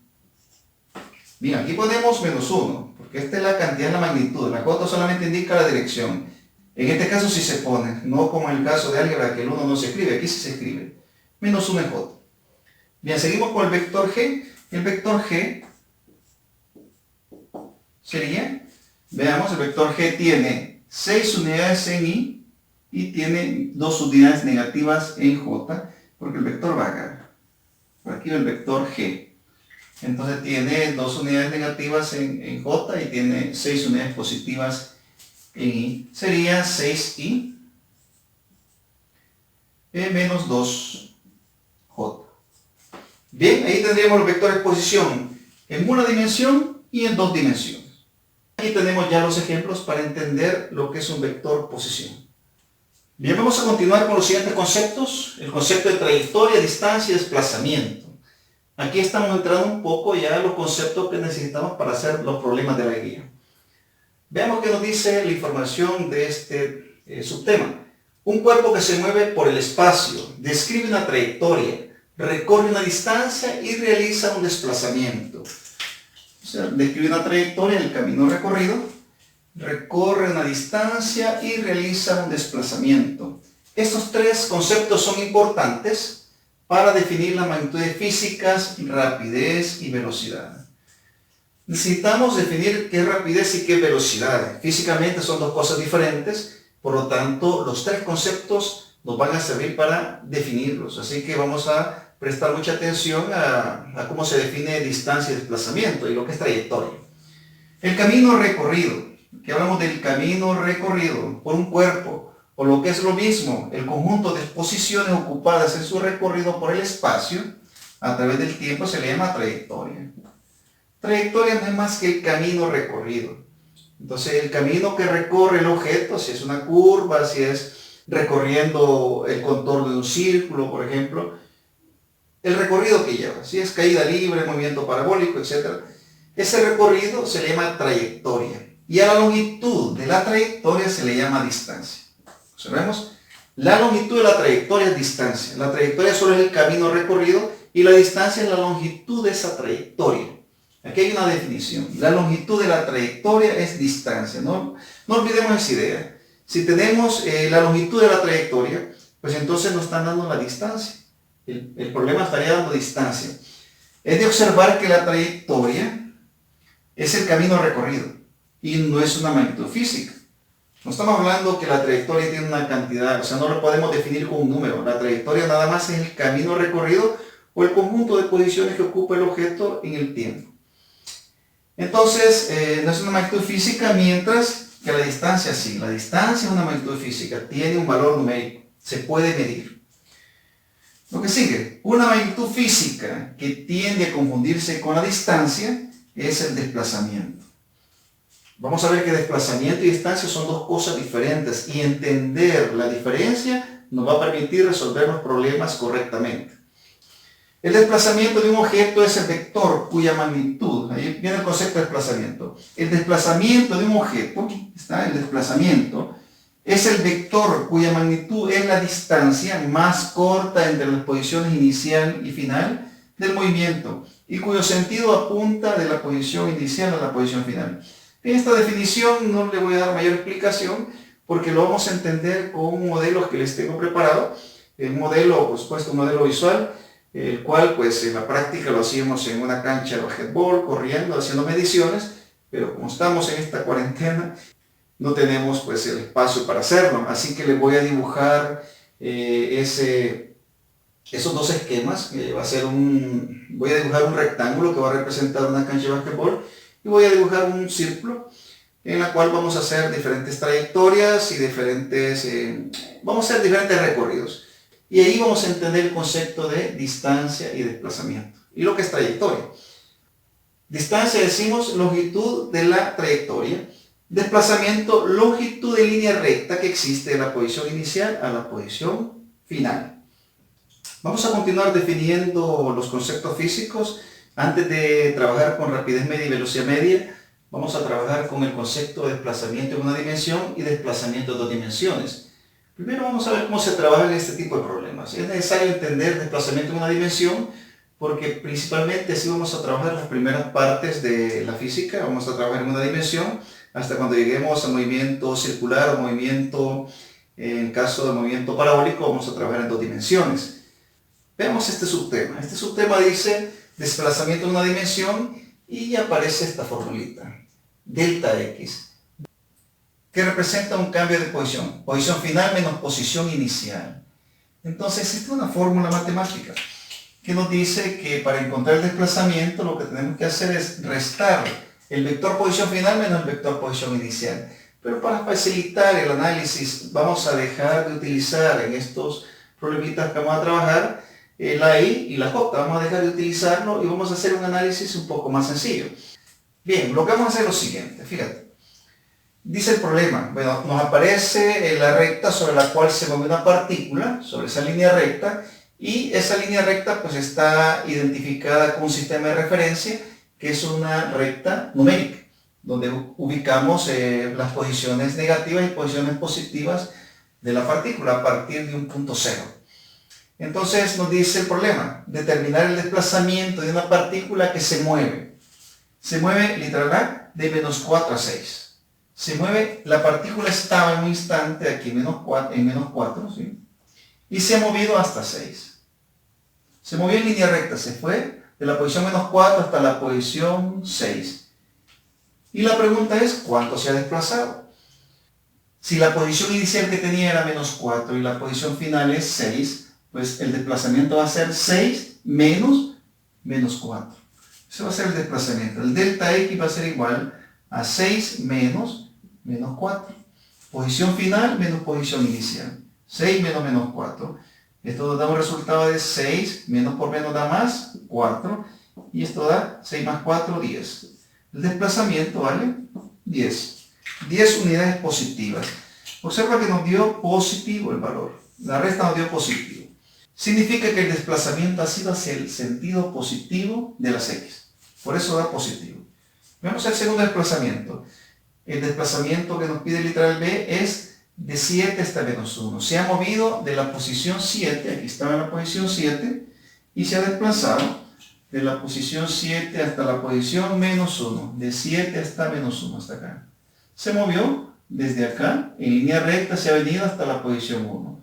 Bien, aquí ponemos menos 1, porque esta es la cantidad, la magnitud. La J solamente indica la dirección. En este caso sí se pone, no como en el caso de álgebra que el 1 no se escribe, aquí sí se escribe. Menos 1 en J. Bien, seguimos con el vector G. El vector G sería, veamos, el vector G tiene 6 unidades en Y y tiene 2 unidades negativas en J, porque el vector va acá. Por aquí va el vector G. Entonces tiene 2 unidades negativas en J y tiene 6 unidades positivas en Y. Sería 6Y menos 2J. Bien, ahí tendríamos los vectores posición en una dimensión y en 2 dimensiones. Aquí tenemos ya los ejemplos para entender lo que es un vector posición. Bien, vamos a continuar con los siguientes conceptos. El concepto de trayectoria, distancia y desplazamiento. Aquí estamos entrando un poco ya en los conceptos que necesitamos para hacer los problemas de la guía. Veamos qué nos dice la información de este subtema. Un cuerpo que se mueve por el espacio, describe una trayectoria, recorre una distancia y realiza un desplazamiento. O sea, describe una trayectoria en el camino recorrido, recorre una distancia y realiza un desplazamiento. Estos tres conceptos son importantes para definir las magnitudes físicas, rapidez y velocidad. Necesitamos definir qué es rapidez y qué es velocidad. Físicamente son dos cosas diferentes, por lo tanto los tres conceptos nos van a servir para definirlos. Así que vamos a prestar mucha atención a cómo se define distancia y desplazamiento y lo que es trayectoria. El camino recorrido, que hablamos del camino recorrido por un cuerpo, o lo que es lo mismo, el conjunto de posiciones ocupadas en su recorrido por el espacio, a través del tiempo se le llama trayectoria. Trayectoria no es más que el camino recorrido. Entonces el camino que recorre el objeto, si es una curva, si es recorriendo el contorno de un círculo, por ejemplo, el recorrido que lleva, si es caída libre, movimiento parabólico, etc. Ese recorrido se le llama trayectoria. Y a la longitud de la trayectoria se le llama distancia. Observemos, la longitud de la trayectoria es distancia. La trayectoria solo es el camino recorrido y la distancia es la longitud de esa trayectoria. Aquí hay una definición. La longitud de la trayectoria es distancia. No olvidemos esa idea. Si tenemos la longitud de la trayectoria, pues entonces nos están dando la distancia. El problema estaría dando distancia. Es de observar que la trayectoria es el camino recorrido y no es una magnitud física. No estamos hablando que la trayectoria tiene una cantidad, o sea, no lo podemos definir con un número. La trayectoria nada más es el camino recorrido o el conjunto de posiciones que ocupa el objeto en el tiempo. Entonces, no es una magnitud física, mientras que la distancia sí. La distancia es una magnitud física, tiene un valor numérico, se puede medir. Lo que sigue, una magnitud física que tiende a confundirse con la distancia es el desplazamiento. Vamos a ver que desplazamiento y distancia son dos cosas diferentes y entender la diferencia nos va a permitir resolver los problemas correctamente. El desplazamiento de un objeto es el vector cuya magnitud, ahí viene el concepto de desplazamiento. El desplazamiento de un objeto, está el desplazamiento, es el vector cuya magnitud es la distancia más corta entre las posiciones inicial y final del movimiento y cuyo sentido apunta de la posición inicial a la posición final. En esta definición no le voy a dar mayor explicación porque lo vamos a entender con un modelo que les tengo preparado. El modelo, por supuesto, un modelo visual, el cual pues en la práctica lo hacíamos en una cancha de basquetbol, corriendo, haciendo mediciones, pero como estamos en esta cuarentena, no tenemos pues el espacio para hacerlo, así que les voy a dibujar ese esos dos esquemas. Voy a dibujar un rectángulo que va a representar una cancha de básquetbol y voy a dibujar un círculo en la cual vamos a hacer diferentes trayectorias y vamos a hacer diferentes recorridos. Y ahí vamos a entender el concepto de distancia y desplazamiento. Y lo que es trayectoria. Distancia decimos longitud de la trayectoria. Desplazamiento, longitud de línea recta que existe de la posición inicial a la posición final. Vamos a continuar definiendo los conceptos físicos. Antes de trabajar con rapidez media y velocidad media, vamos a trabajar con el concepto de desplazamiento en una dimensión y desplazamiento en dos dimensiones. Primero vamos a ver cómo se trabaja en este tipo de problemas. Es necesario entender desplazamiento en una dimensión porque principalmente así vamos a trabajar las primeras partes de la física. Vamos a trabajar en una dimensión hasta cuando lleguemos a movimiento circular o movimiento, en caso de movimiento parabólico, vamos a trabajar en dos dimensiones. Veamos este subtema. Este subtema dice desplazamiento en una dimensión y aparece esta formulita, delta X, que representa un cambio de posición. Posición final menos posición inicial. Entonces existe una fórmula matemática que nos dice que para encontrar el desplazamiento lo que tenemos que hacer es restar el vector posición final menos el vector posición inicial. Pero para facilitar el análisis vamos a dejar de utilizar en estos problemitas que vamos a trabajar la I y la J. Vamos a dejar de utilizarlo y vamos a hacer un análisis un poco más sencillo. Bien, lo que vamos a hacer es lo siguiente, fíjate. Dice el problema, bueno, nos aparece la recta sobre la cual se mueve una partícula, sobre esa línea recta, y esa línea recta pues está identificada con un sistema de referencia que es una recta numérica, donde ubicamos las posiciones negativas y posiciones positivas de la partícula a partir de un punto cero. Entonces nos dice el problema, determinar el desplazamiento de una partícula que se mueve. Se mueve literalmente de menos 4 a 6. Se mueve, la partícula estaba en un instante aquí en menos 4, ¿sí? Y se ha movido hasta 6. Se movió en línea recta, se fue de la posición menos 4 hasta la posición 6. Y la pregunta es, ¿cuánto se ha desplazado? Si la posición inicial que tenía era menos 4 y la posición final es 6, pues el desplazamiento va a ser 6 menos 4. Ese va a ser el desplazamiento. El delta X va a ser igual a 6 menos 4. Posición final menos posición inicial. 6 menos 4. Esto nos da un resultado de 6, menos por menos da más, 4. Y esto da 6 más 4, 10. El desplazamiento vale 10. 10 unidades positivas. Observa que nos dio positivo el valor. La resta nos dio positivo. Significa que el desplazamiento ha sido hacia el sentido positivo de las X. Por eso da positivo. Veamos el segundo desplazamiento. El desplazamiento que nos pide el literal B es de 7 hasta menos 1. Se ha movido de la posición 7, aquí estaba en la posición 7, y se ha desplazado de la posición 7 hasta la posición menos 1. De 7 hasta menos 1, hasta acá. Se movió desde acá, en línea recta, se ha venido hasta la posición 1.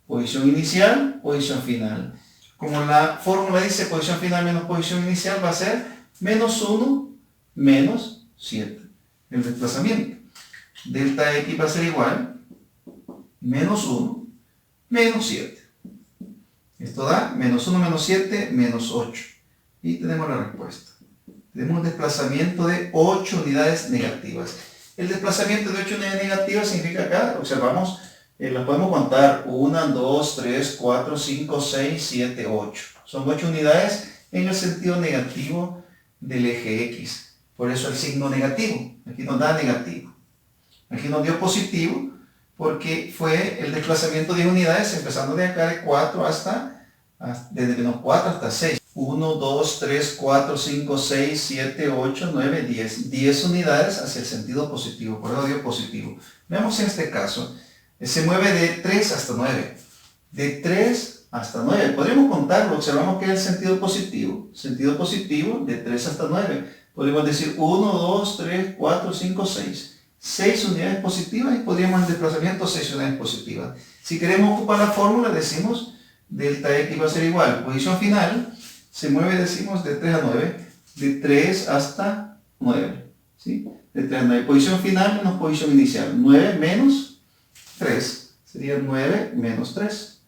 Posición inicial, posición final. Como la fórmula dice posición final menos posición inicial, va a ser menos 1 menos 7. El desplazamiento. Delta X va a ser igual menos 1 menos 7. Esto da menos 1 menos 7 menos 8. Y tenemos la respuesta. Tenemos un desplazamiento de 8 unidades negativas. El desplazamiento de 8 unidades negativas significa acá, observamos, las podemos contar 1, 2, 3, 4, 5, 6, 7, 8. Son 8 unidades en el sentido negativo del eje X. Por eso el signo negativo. Aquí nos da negativo. Aquí nos dio positivo porque fue el desplazamiento de unidades empezando de acá de 4 desde menos 4 hasta 6. 1, 2, 3, 4, 5, 6, 7, 8, 9, 10. 10 unidades hacia el sentido positivo. Por eso dio positivo. Veamos en este caso. Se mueve de 3 hasta 9. De 3 hasta 9. Podríamos contarlo. Observamos que es el sentido positivo. Sentido positivo de 3 hasta 9. Podríamos decir 1, 2, 3, 4, 5, 6. 6 unidades positivas y podríamos en desplazamiento 6 unidades positivas. Si queremos ocupar la fórmula, decimos delta X va a ser igual. Posición final se mueve, decimos, de 3 a 9. De 3 hasta 9. ¿Sí? De 3 a 9. Posición final menos posición inicial. 9 menos 3. Sería 9 menos 3.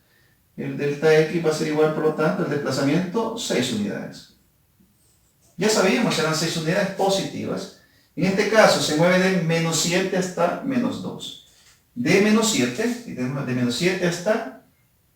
El delta X va a ser igual, por lo tanto, el desplazamiento 6 unidades. Ya sabíamos, eran 6 unidades positivas. En este caso se mueve de menos 7 hasta menos 2. De menos 7, y de menos 7 hasta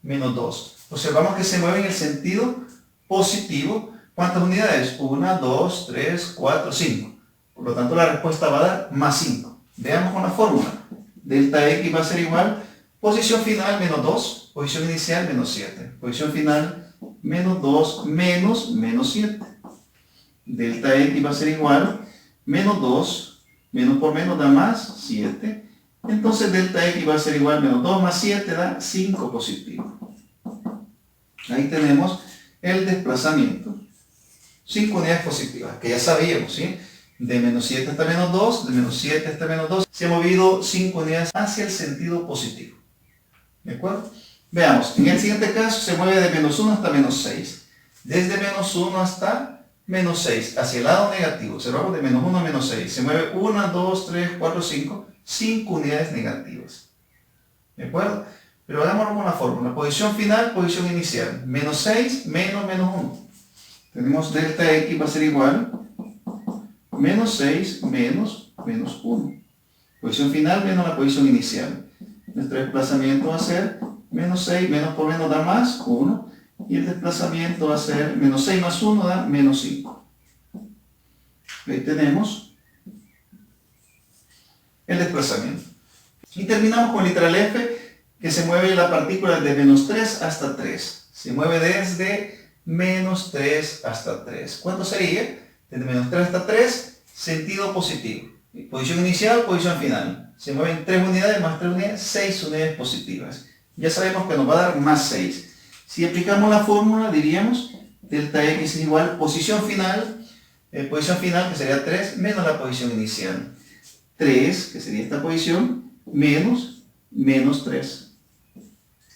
menos 2. Observamos que se mueve en el sentido positivo. ¿Cuántas unidades? 1, 2, 3, 4, 5. Por lo tanto, la respuesta va a dar más 5. Veamos con la fórmula. Delta X va a ser igual, posición final menos 2, posición inicial menos 7. Posición final menos 2 menos 7. Delta X va a ser igual, menos 2, menos por menos da más 7. Entonces delta X va a ser igual, menos 2 más 7 da 5 positivo. Ahí tenemos el desplazamiento. 5 unidades positivas, que ya sabíamos, ¿sí? De menos 7 hasta menos 2, de menos 7 hasta menos 2, se ha movido 5 unidades hacia el sentido positivo. ¿De acuerdo? Veamos, en el siguiente caso se mueve de menos 1 hasta menos 6. Desde menos 1 hasta menos 6, hacia el lado negativo. Observamos de menos 1 a menos 6. Se mueve 1, 2, 3, 4, 5. 5 unidades negativas. ¿De acuerdo? Pero hagámoslo con la fórmula. Posición final, posición inicial. Menos 6 menos menos 1. Tenemos delta X va a ser igual menos 6 menos menos 1. Posición final menos la posición inicial. Nuestro desplazamiento va a ser menos 6, menos por menos da más 1. Y el desplazamiento va a ser menos 6 más 1 da menos 5. Ahí tenemos el desplazamiento. Y terminamos con literal F, que se mueve la partícula de menos 3 hasta 3. Se mueve desde menos 3 hasta 3. ¿Cuánto sería? Desde menos 3 hasta 3, sentido positivo. Posición inicial, posición final. Se mueven 3 unidades más 3 unidades, 6 unidades positivas. Ya sabemos que nos va a dar más 6. Si aplicamos la fórmula, diríamos delta X es igual posición final que sería 3, menos la posición inicial. 3, que sería esta posición, menos 3,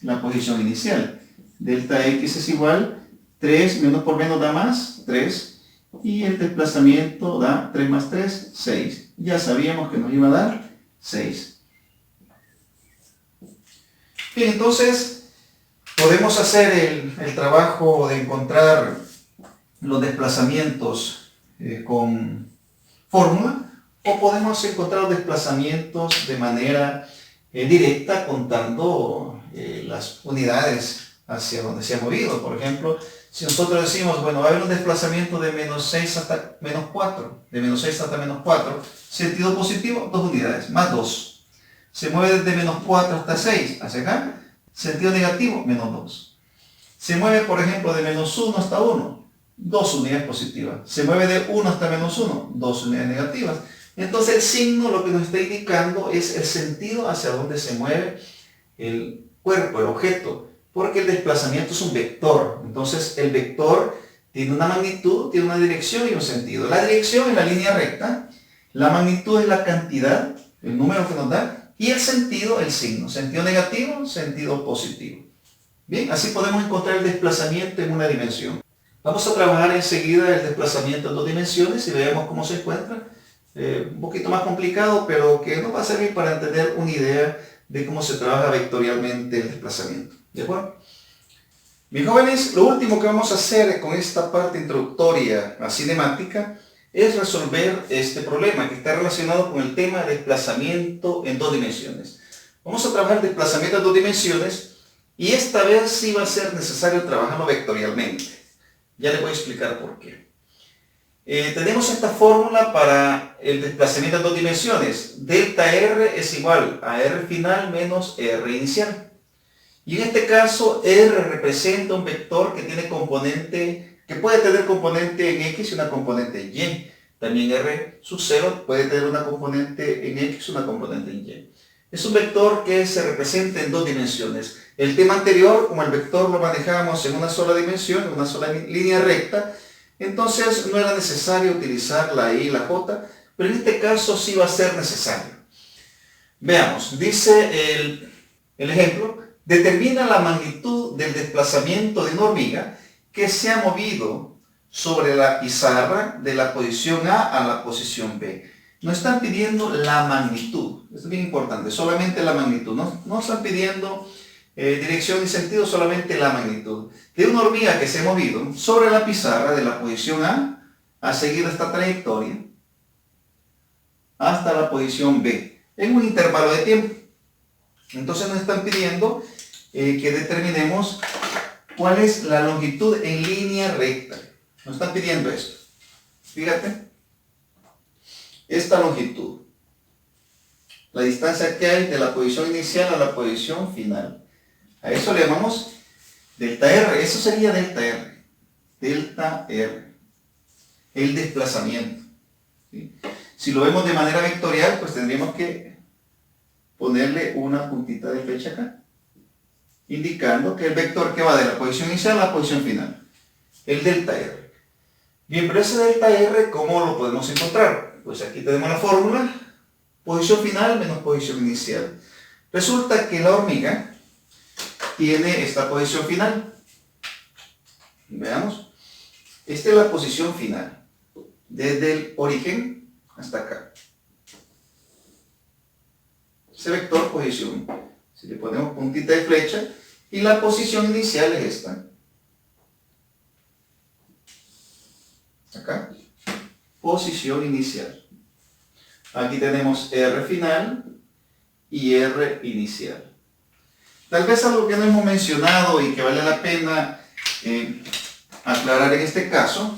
la posición inicial. Delta X es igual, 3 menos por menos da más, 3, y el desplazamiento da 3 más 3, 6. Ya sabíamos que nos iba a dar 6. Bien, entonces podemos hacer el trabajo de encontrar los desplazamientos con fórmula, o podemos encontrar los desplazamientos de manera directa contando las unidades hacia donde se ha movido. Por ejemplo, si nosotros decimos, bueno, va a haber un desplazamiento de menos 6 hasta menos 4, de menos 6 hasta menos 4, sentido positivo, 2 unidades, más 2. Se mueve desde menos 4 hasta 6, hacia acá, sentido negativo, menos 2. Se mueve, por ejemplo, de menos 1 hasta 1, 2 unidades positivas. Se mueve de 1 hasta menos 1, 2 unidades negativas. Entonces el signo lo que nos está indicando es el sentido hacia donde se mueve el cuerpo, el objeto, porque el desplazamiento es un vector. Entonces el vector tiene una magnitud, tiene una dirección y un sentido. La dirección es la línea recta, la magnitud es la cantidad, el número que nos da, y el sentido, el signo. Sentido negativo, sentido positivo. Bien, así podemos encontrar el desplazamiento en una dimensión. Vamos a trabajar enseguida el desplazamiento en 2 dimensiones y veamos cómo se encuentra. Un poquito más complicado, pero que nos va a servir para entender una idea de cómo se trabaja vectorialmente el desplazamiento. ¿De acuerdo? Mis jóvenes, lo último que vamos a hacer con esta parte introductoria a cinemática es resolver este problema que está relacionado con el tema de desplazamiento en 2 dimensiones. Vamos a trabajar desplazamiento en 2 dimensiones y esta vez sí va a ser necesario trabajarlo vectorialmente. Ya les voy a explicar por qué. Tenemos esta fórmula para el desplazamiento en 2 dimensiones. Delta R es igual a R final menos R inicial. Y en este caso R representa un vector que tiene componente, que puede tener componente en X y una componente en Y. También R sub 0 puede tener una componente en X y una componente en Y. Es un vector que se representa en 2 dimensiones. El tema anterior, como el vector lo manejamos en una sola dimensión, en una sola línea recta, entonces no era necesario utilizar la I y la J, pero en este caso sí va a ser necesario. Veamos, dice el ejemplo, determina la magnitud del desplazamiento de una hormiga que se ha movido sobre la pizarra de la posición A la posición B. Nos están pidiendo la magnitud, esto es bien importante, solamente la magnitud, no están pidiendo Dirección y sentido solamente la magnitud. De una hormiga que se ha movido sobre la pizarra de la posición A seguir esta trayectoria hasta la posición B, en un intervalo de tiempo. Entonces nos están pidiendo que determinemos cuál es la longitud en línea recta. Nos están pidiendo esto. Fíjate, esta longitud, la distancia que hay de la posición inicial a la posición final. A eso le llamamos delta R. Eso sería delta R. Delta R. El desplazamiento. ¿Sí? Si lo vemos de manera vectorial, pues tendríamos que ponerle una puntita de flecha acá, indicando que el vector que va de la posición inicial a la posición final, el delta R. Bien, pero ese delta R, ¿cómo lo podemos encontrar? Pues aquí tenemos la fórmula, posición final menos posición inicial. Resulta que la hormiga tiene esta posición final. Veamos. Esta es la posición final, desde el origen hasta acá. Ese vector posición, si le ponemos puntita de flecha, y la posición inicial es esta. Acá, posición inicial. Aquí tenemos R final y R inicial. Tal vez algo que no hemos mencionado y que vale la pena aclarar en este caso,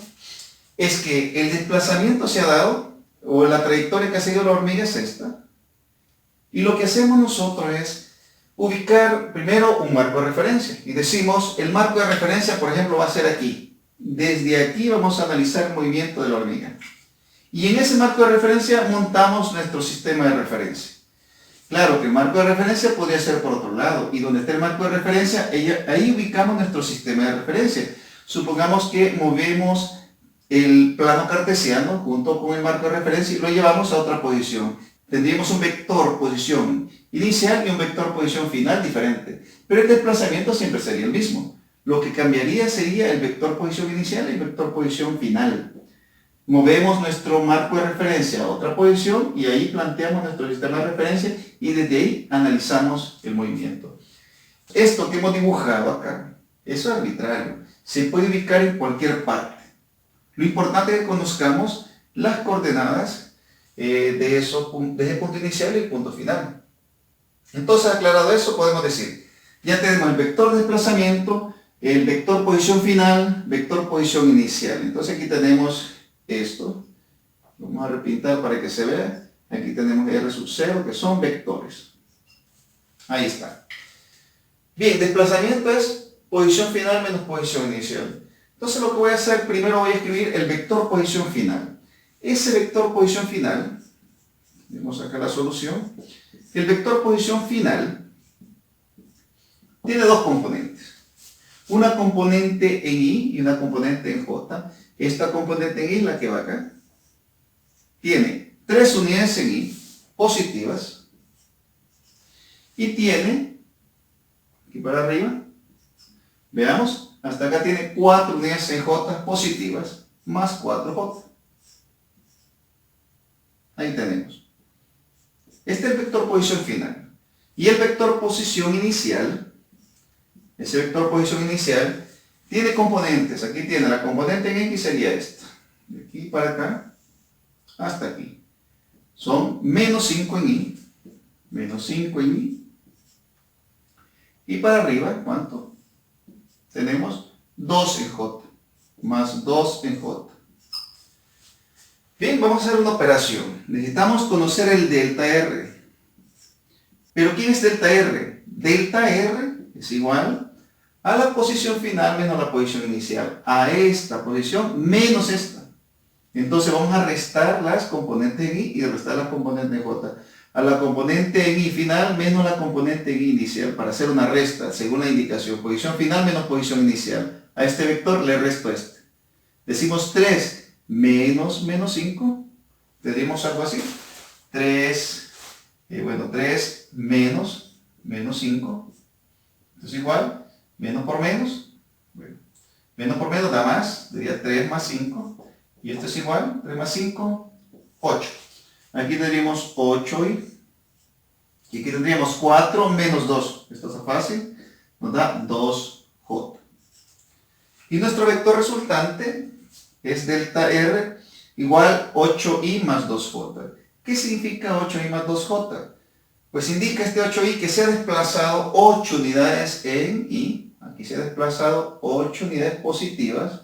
es que el desplazamiento se ha dado, o la trayectoria que ha seguido la hormiga es esta, y lo que hacemos nosotros es ubicar primero un marco de referencia, y decimos, el marco de referencia, por ejemplo, va a ser aquí. Desde aquí vamos a analizar el movimiento de la hormiga. Y en ese marco de referencia montamos nuestro sistema de referencia. Claro que el marco de referencia podría ser por otro lado, y donde está el marco de referencia, ahí ubicamos nuestro sistema de referencia. Supongamos que movemos el plano cartesiano junto con el marco de referencia y lo llevamos a otra posición. Tendríamos un vector posición inicial y un vector posición final diferente, pero el desplazamiento siempre sería el mismo. Lo que cambiaría sería el vector posición inicial y el vector posición final. Movemos nuestro marco de referencia a otra posición y ahí planteamos nuestro sistema de referencia y desde ahí analizamos el movimiento. Esto que hemos dibujado acá, eso es arbitrario, se puede ubicar en cualquier parte. Lo importante es que conozcamos las coordenadas de ese punto inicial y el punto final. Entonces, aclarado eso, podemos decir, ya tenemos el vector de desplazamiento, el vector posición final, vector posición inicial. Entonces aquí tenemos esto, vamos a repintar para que se vea. Aquí tenemos R sub 0, que son vectores. Ahí está. Bien, desplazamiento es posición final menos posición inicial. Entonces lo que voy a hacer, primero voy a escribir el vector posición final. Ese vector posición final, vemos acá la solución, el vector posición final tiene dos componentes. Una componente en I y una componente en J. Esta componente en I es la que va acá. Tiene 3 unidades en I positivas y tiene, aquí para arriba, veamos, hasta acá tiene 4 unidades en J positivas más 4J. Ahí tenemos. Este es el vector posición final. Y el vector posición inicial, ese vector posición inicial, tiene componentes. Aquí tiene la componente en X, sería esta. De aquí para acá, hasta aquí. Son menos 5 en I, menos 5 en I. Y para arriba, ¿cuánto? Tenemos 2 en J, más 2 en J. Bien, vamos a hacer una operación. Necesitamos conocer el delta R. ¿Pero quién es delta R? Delta R es igual a la posición final menos la posición inicial. A esta posición menos esta. Entonces vamos a restar las componentes en I y restar las componentes en J. A la componente en I final menos la componente en I inicial para hacer una resta según la indicación. Posición final menos posición inicial. A este vector le resto este. Decimos 3 menos 5. Tendríamos algo así. 3 menos 5. Esto es igual. Menos por menos. Bueno, menos por menos da más. Sería 3 más 5. Y esto es igual. 3 más 5, 8. Aquí tendríamos 8 y aquí tendríamos 4 menos 2. Esto está fácil. nos da 2J. Y nuestro vector resultante es delta R igual 8i más 2J. ¿Qué significa 8i más 2J? Pues indica este 8i que se ha desplazado 8 unidades en i. Aquí se ha desplazado 8 unidades positivas.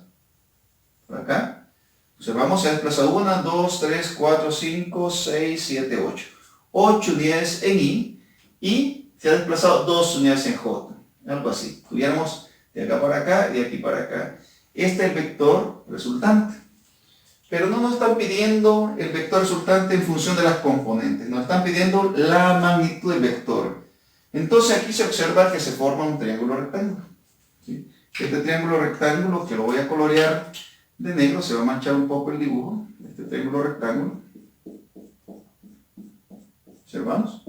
Por acá. Observamos, se ha desplazado 1, 2, 3, 4, 5, 6, 7, 8. 8 unidades en i y se ha desplazado 2 unidades en j. Algo así. Tuviéramos de acá para acá y de aquí para acá. Este es el vector resultante. Pero no nos están pidiendo el vector resultante en función de las componentes. Nos están pidiendo la magnitud del vector. Entonces aquí se observa que se forma un triángulo rectángulo. ¿Sí? Este triángulo rectángulo, que lo voy a colorear de negro, se va a manchar un poco el dibujo. Este triángulo rectángulo. Observamos.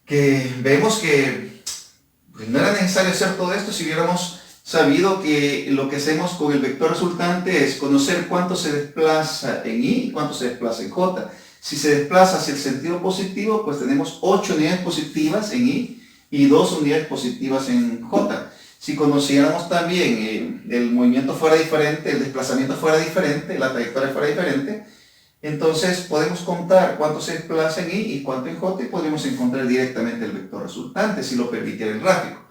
Que vemos que pues, no era necesario hacer todo esto si hubiéramos sabido que lo que hacemos con el vector resultante es conocer cuánto se desplaza en i y cuánto se desplaza en j. Si se desplaza hacia el sentido positivo, pues tenemos 8 unidades positivas en i y 2 unidades positivas en j. Si conociéramos también el movimiento fuera diferente, el desplazamiento fuera diferente, la trayectoria fuera diferente, entonces podemos contar cuánto se desplaza en i y cuánto en j y podemos encontrar directamente el vector resultante si lo permitiera el gráfico.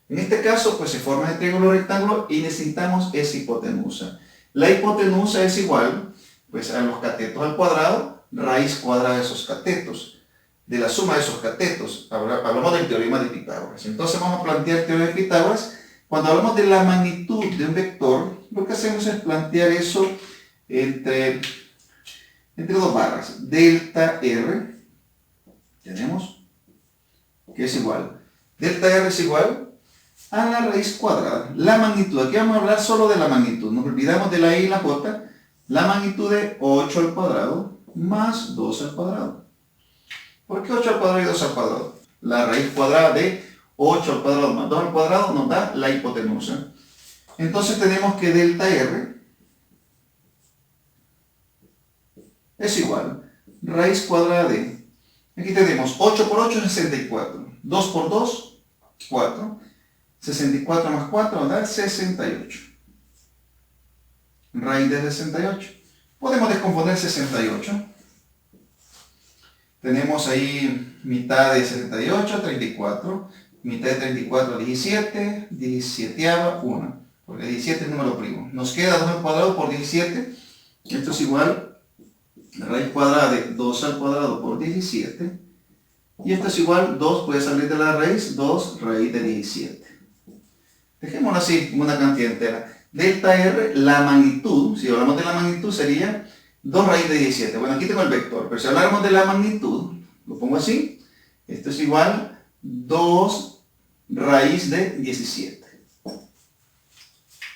En este caso, pues se forma el triángulo rectángulo y necesitamos esa hipotenusa. La hipotenusa es igual, pues a los catetos al cuadrado, raíz cuadrada de esos catetos. De la suma de esos catetos, hablamos del teorema de Pitágoras. Entonces vamos a plantear el teorema de Pitágoras. Cuando hablamos de la magnitud de un vector, lo que hacemos es plantear eso entre dos barras. Delta R, tenemos, que es igual. Delta R es igual a la raíz cuadrada. La magnitud, aquí vamos a hablar solo de la magnitud. Nos olvidamos de la i y la j. La magnitud de 8 al cuadrado más 2 al cuadrado. ¿Por qué 8 al cuadrado y 2 al cuadrado? La raíz cuadrada de 8 al cuadrado más 2 al cuadrado nos da la hipotenusa. Entonces tenemos que delta R es igual raíz cuadrada de, aquí tenemos 8 por 8 es 64, 2 por 2, 4, 64 más 4 nos da 68. Raíz de 68. Podemos descomponer 68. Tenemos ahí mitad de 68, 34. Mitad de 34, 17. 17ava, 1. Porque 17 es número primo. Nos queda 2 al cuadrado por 17. Esto es igual a raíz cuadrada de 2 al cuadrado por 17. Y esto es igual, 2 puede salir de la raíz, 2 raíz de 17. Dejémoslo así, como una cantidad entera. Delta R, la magnitud, si hablamos de la magnitud, sería 2 raíz de 17. Bueno, aquí tengo el vector, pero si habláramos de la magnitud, lo pongo así, esto es igual 2 raíz de 17.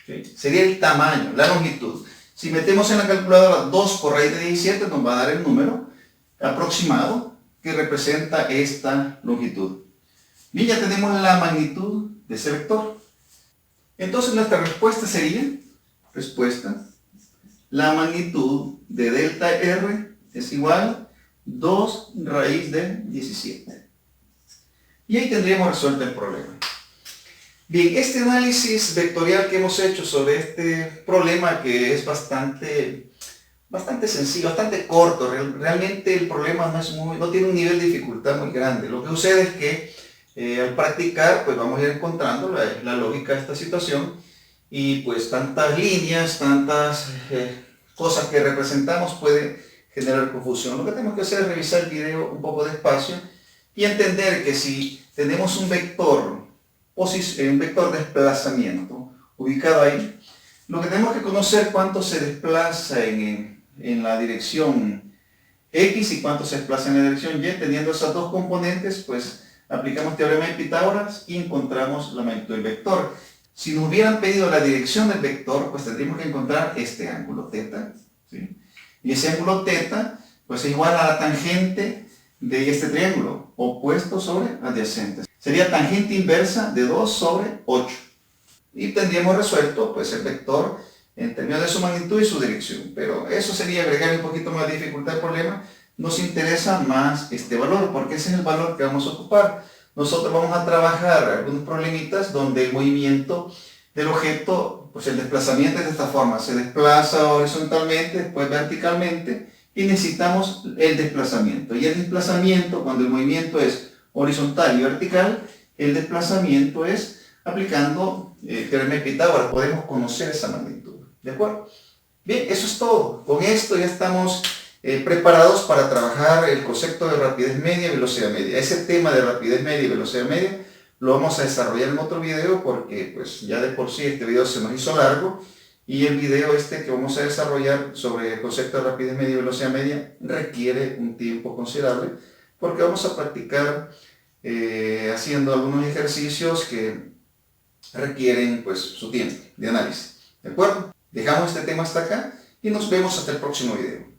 ¿Okay? Sería el tamaño, la longitud. Si metemos en la calculadora 2 por raíz de 17, nos va a dar el número aproximado que representa esta longitud. Bien, ya tenemos la magnitud de ese vector. Entonces nuestra respuesta sería, la magnitud de delta R es igual a 2 raíz de 17. Y ahí tendríamos resuelto el problema. Bien, este análisis vectorial que hemos hecho sobre este problema, que es bastante sencillo, bastante corto, realmente el problema no tiene un nivel de dificultad muy grande. Lo que sucede es que al practicar, pues vamos a ir encontrando la lógica de esta situación y pues tantas líneas, tantas cosas que representamos puede generar confusión. Lo que tenemos que hacer es revisar el video un poco despacio y entender que si tenemos un vector de desplazamiento ubicado ahí, lo que tenemos que conocer cuánto se desplaza en la dirección X y cuánto se desplaza en la dirección Y. Teniendo esas dos componentes, pues aplicamos teorema de Pitágoras y encontramos la magnitud del vector. Si nos hubieran pedido la dirección del vector, pues tendríamos que encontrar este ángulo θ, ¿sí? Y ese ángulo θ pues es igual a la tangente de este triángulo, opuesto sobre adyacente. Sería tangente inversa de 2 sobre 8. Y tendríamos resuelto pues el vector en términos de su magnitud y su dirección. Pero eso sería agregar un poquito más de dificultad al problema. Nos interesa más este valor, porque ese es el valor que vamos a ocupar. nosotros vamos a trabajar algunos problemitas donde el movimiento del objeto, pues el desplazamiento es de esta forma, se desplaza horizontalmente, después verticalmente, y necesitamos el desplazamiento. Y el desplazamiento, cuando el movimiento es horizontal y vertical, el desplazamiento es aplicando el teorema de Pitágoras. Podemos conocer esa magnitud. ¿De acuerdo? Bien, eso es todo. Con esto ya estamos preparados para trabajar el concepto de rapidez media y velocidad media. Ese tema de rapidez media y velocidad media lo vamos a desarrollar en otro video porque pues ya de por sí este video se nos hizo largo y el video que vamos a desarrollar sobre el concepto de rapidez media y velocidad media requiere un tiempo considerable porque vamos a practicar haciendo algunos ejercicios que requieren pues su tiempo de análisis. ¿De acuerdo? Dejamos este tema hasta acá y nos vemos hasta el próximo video.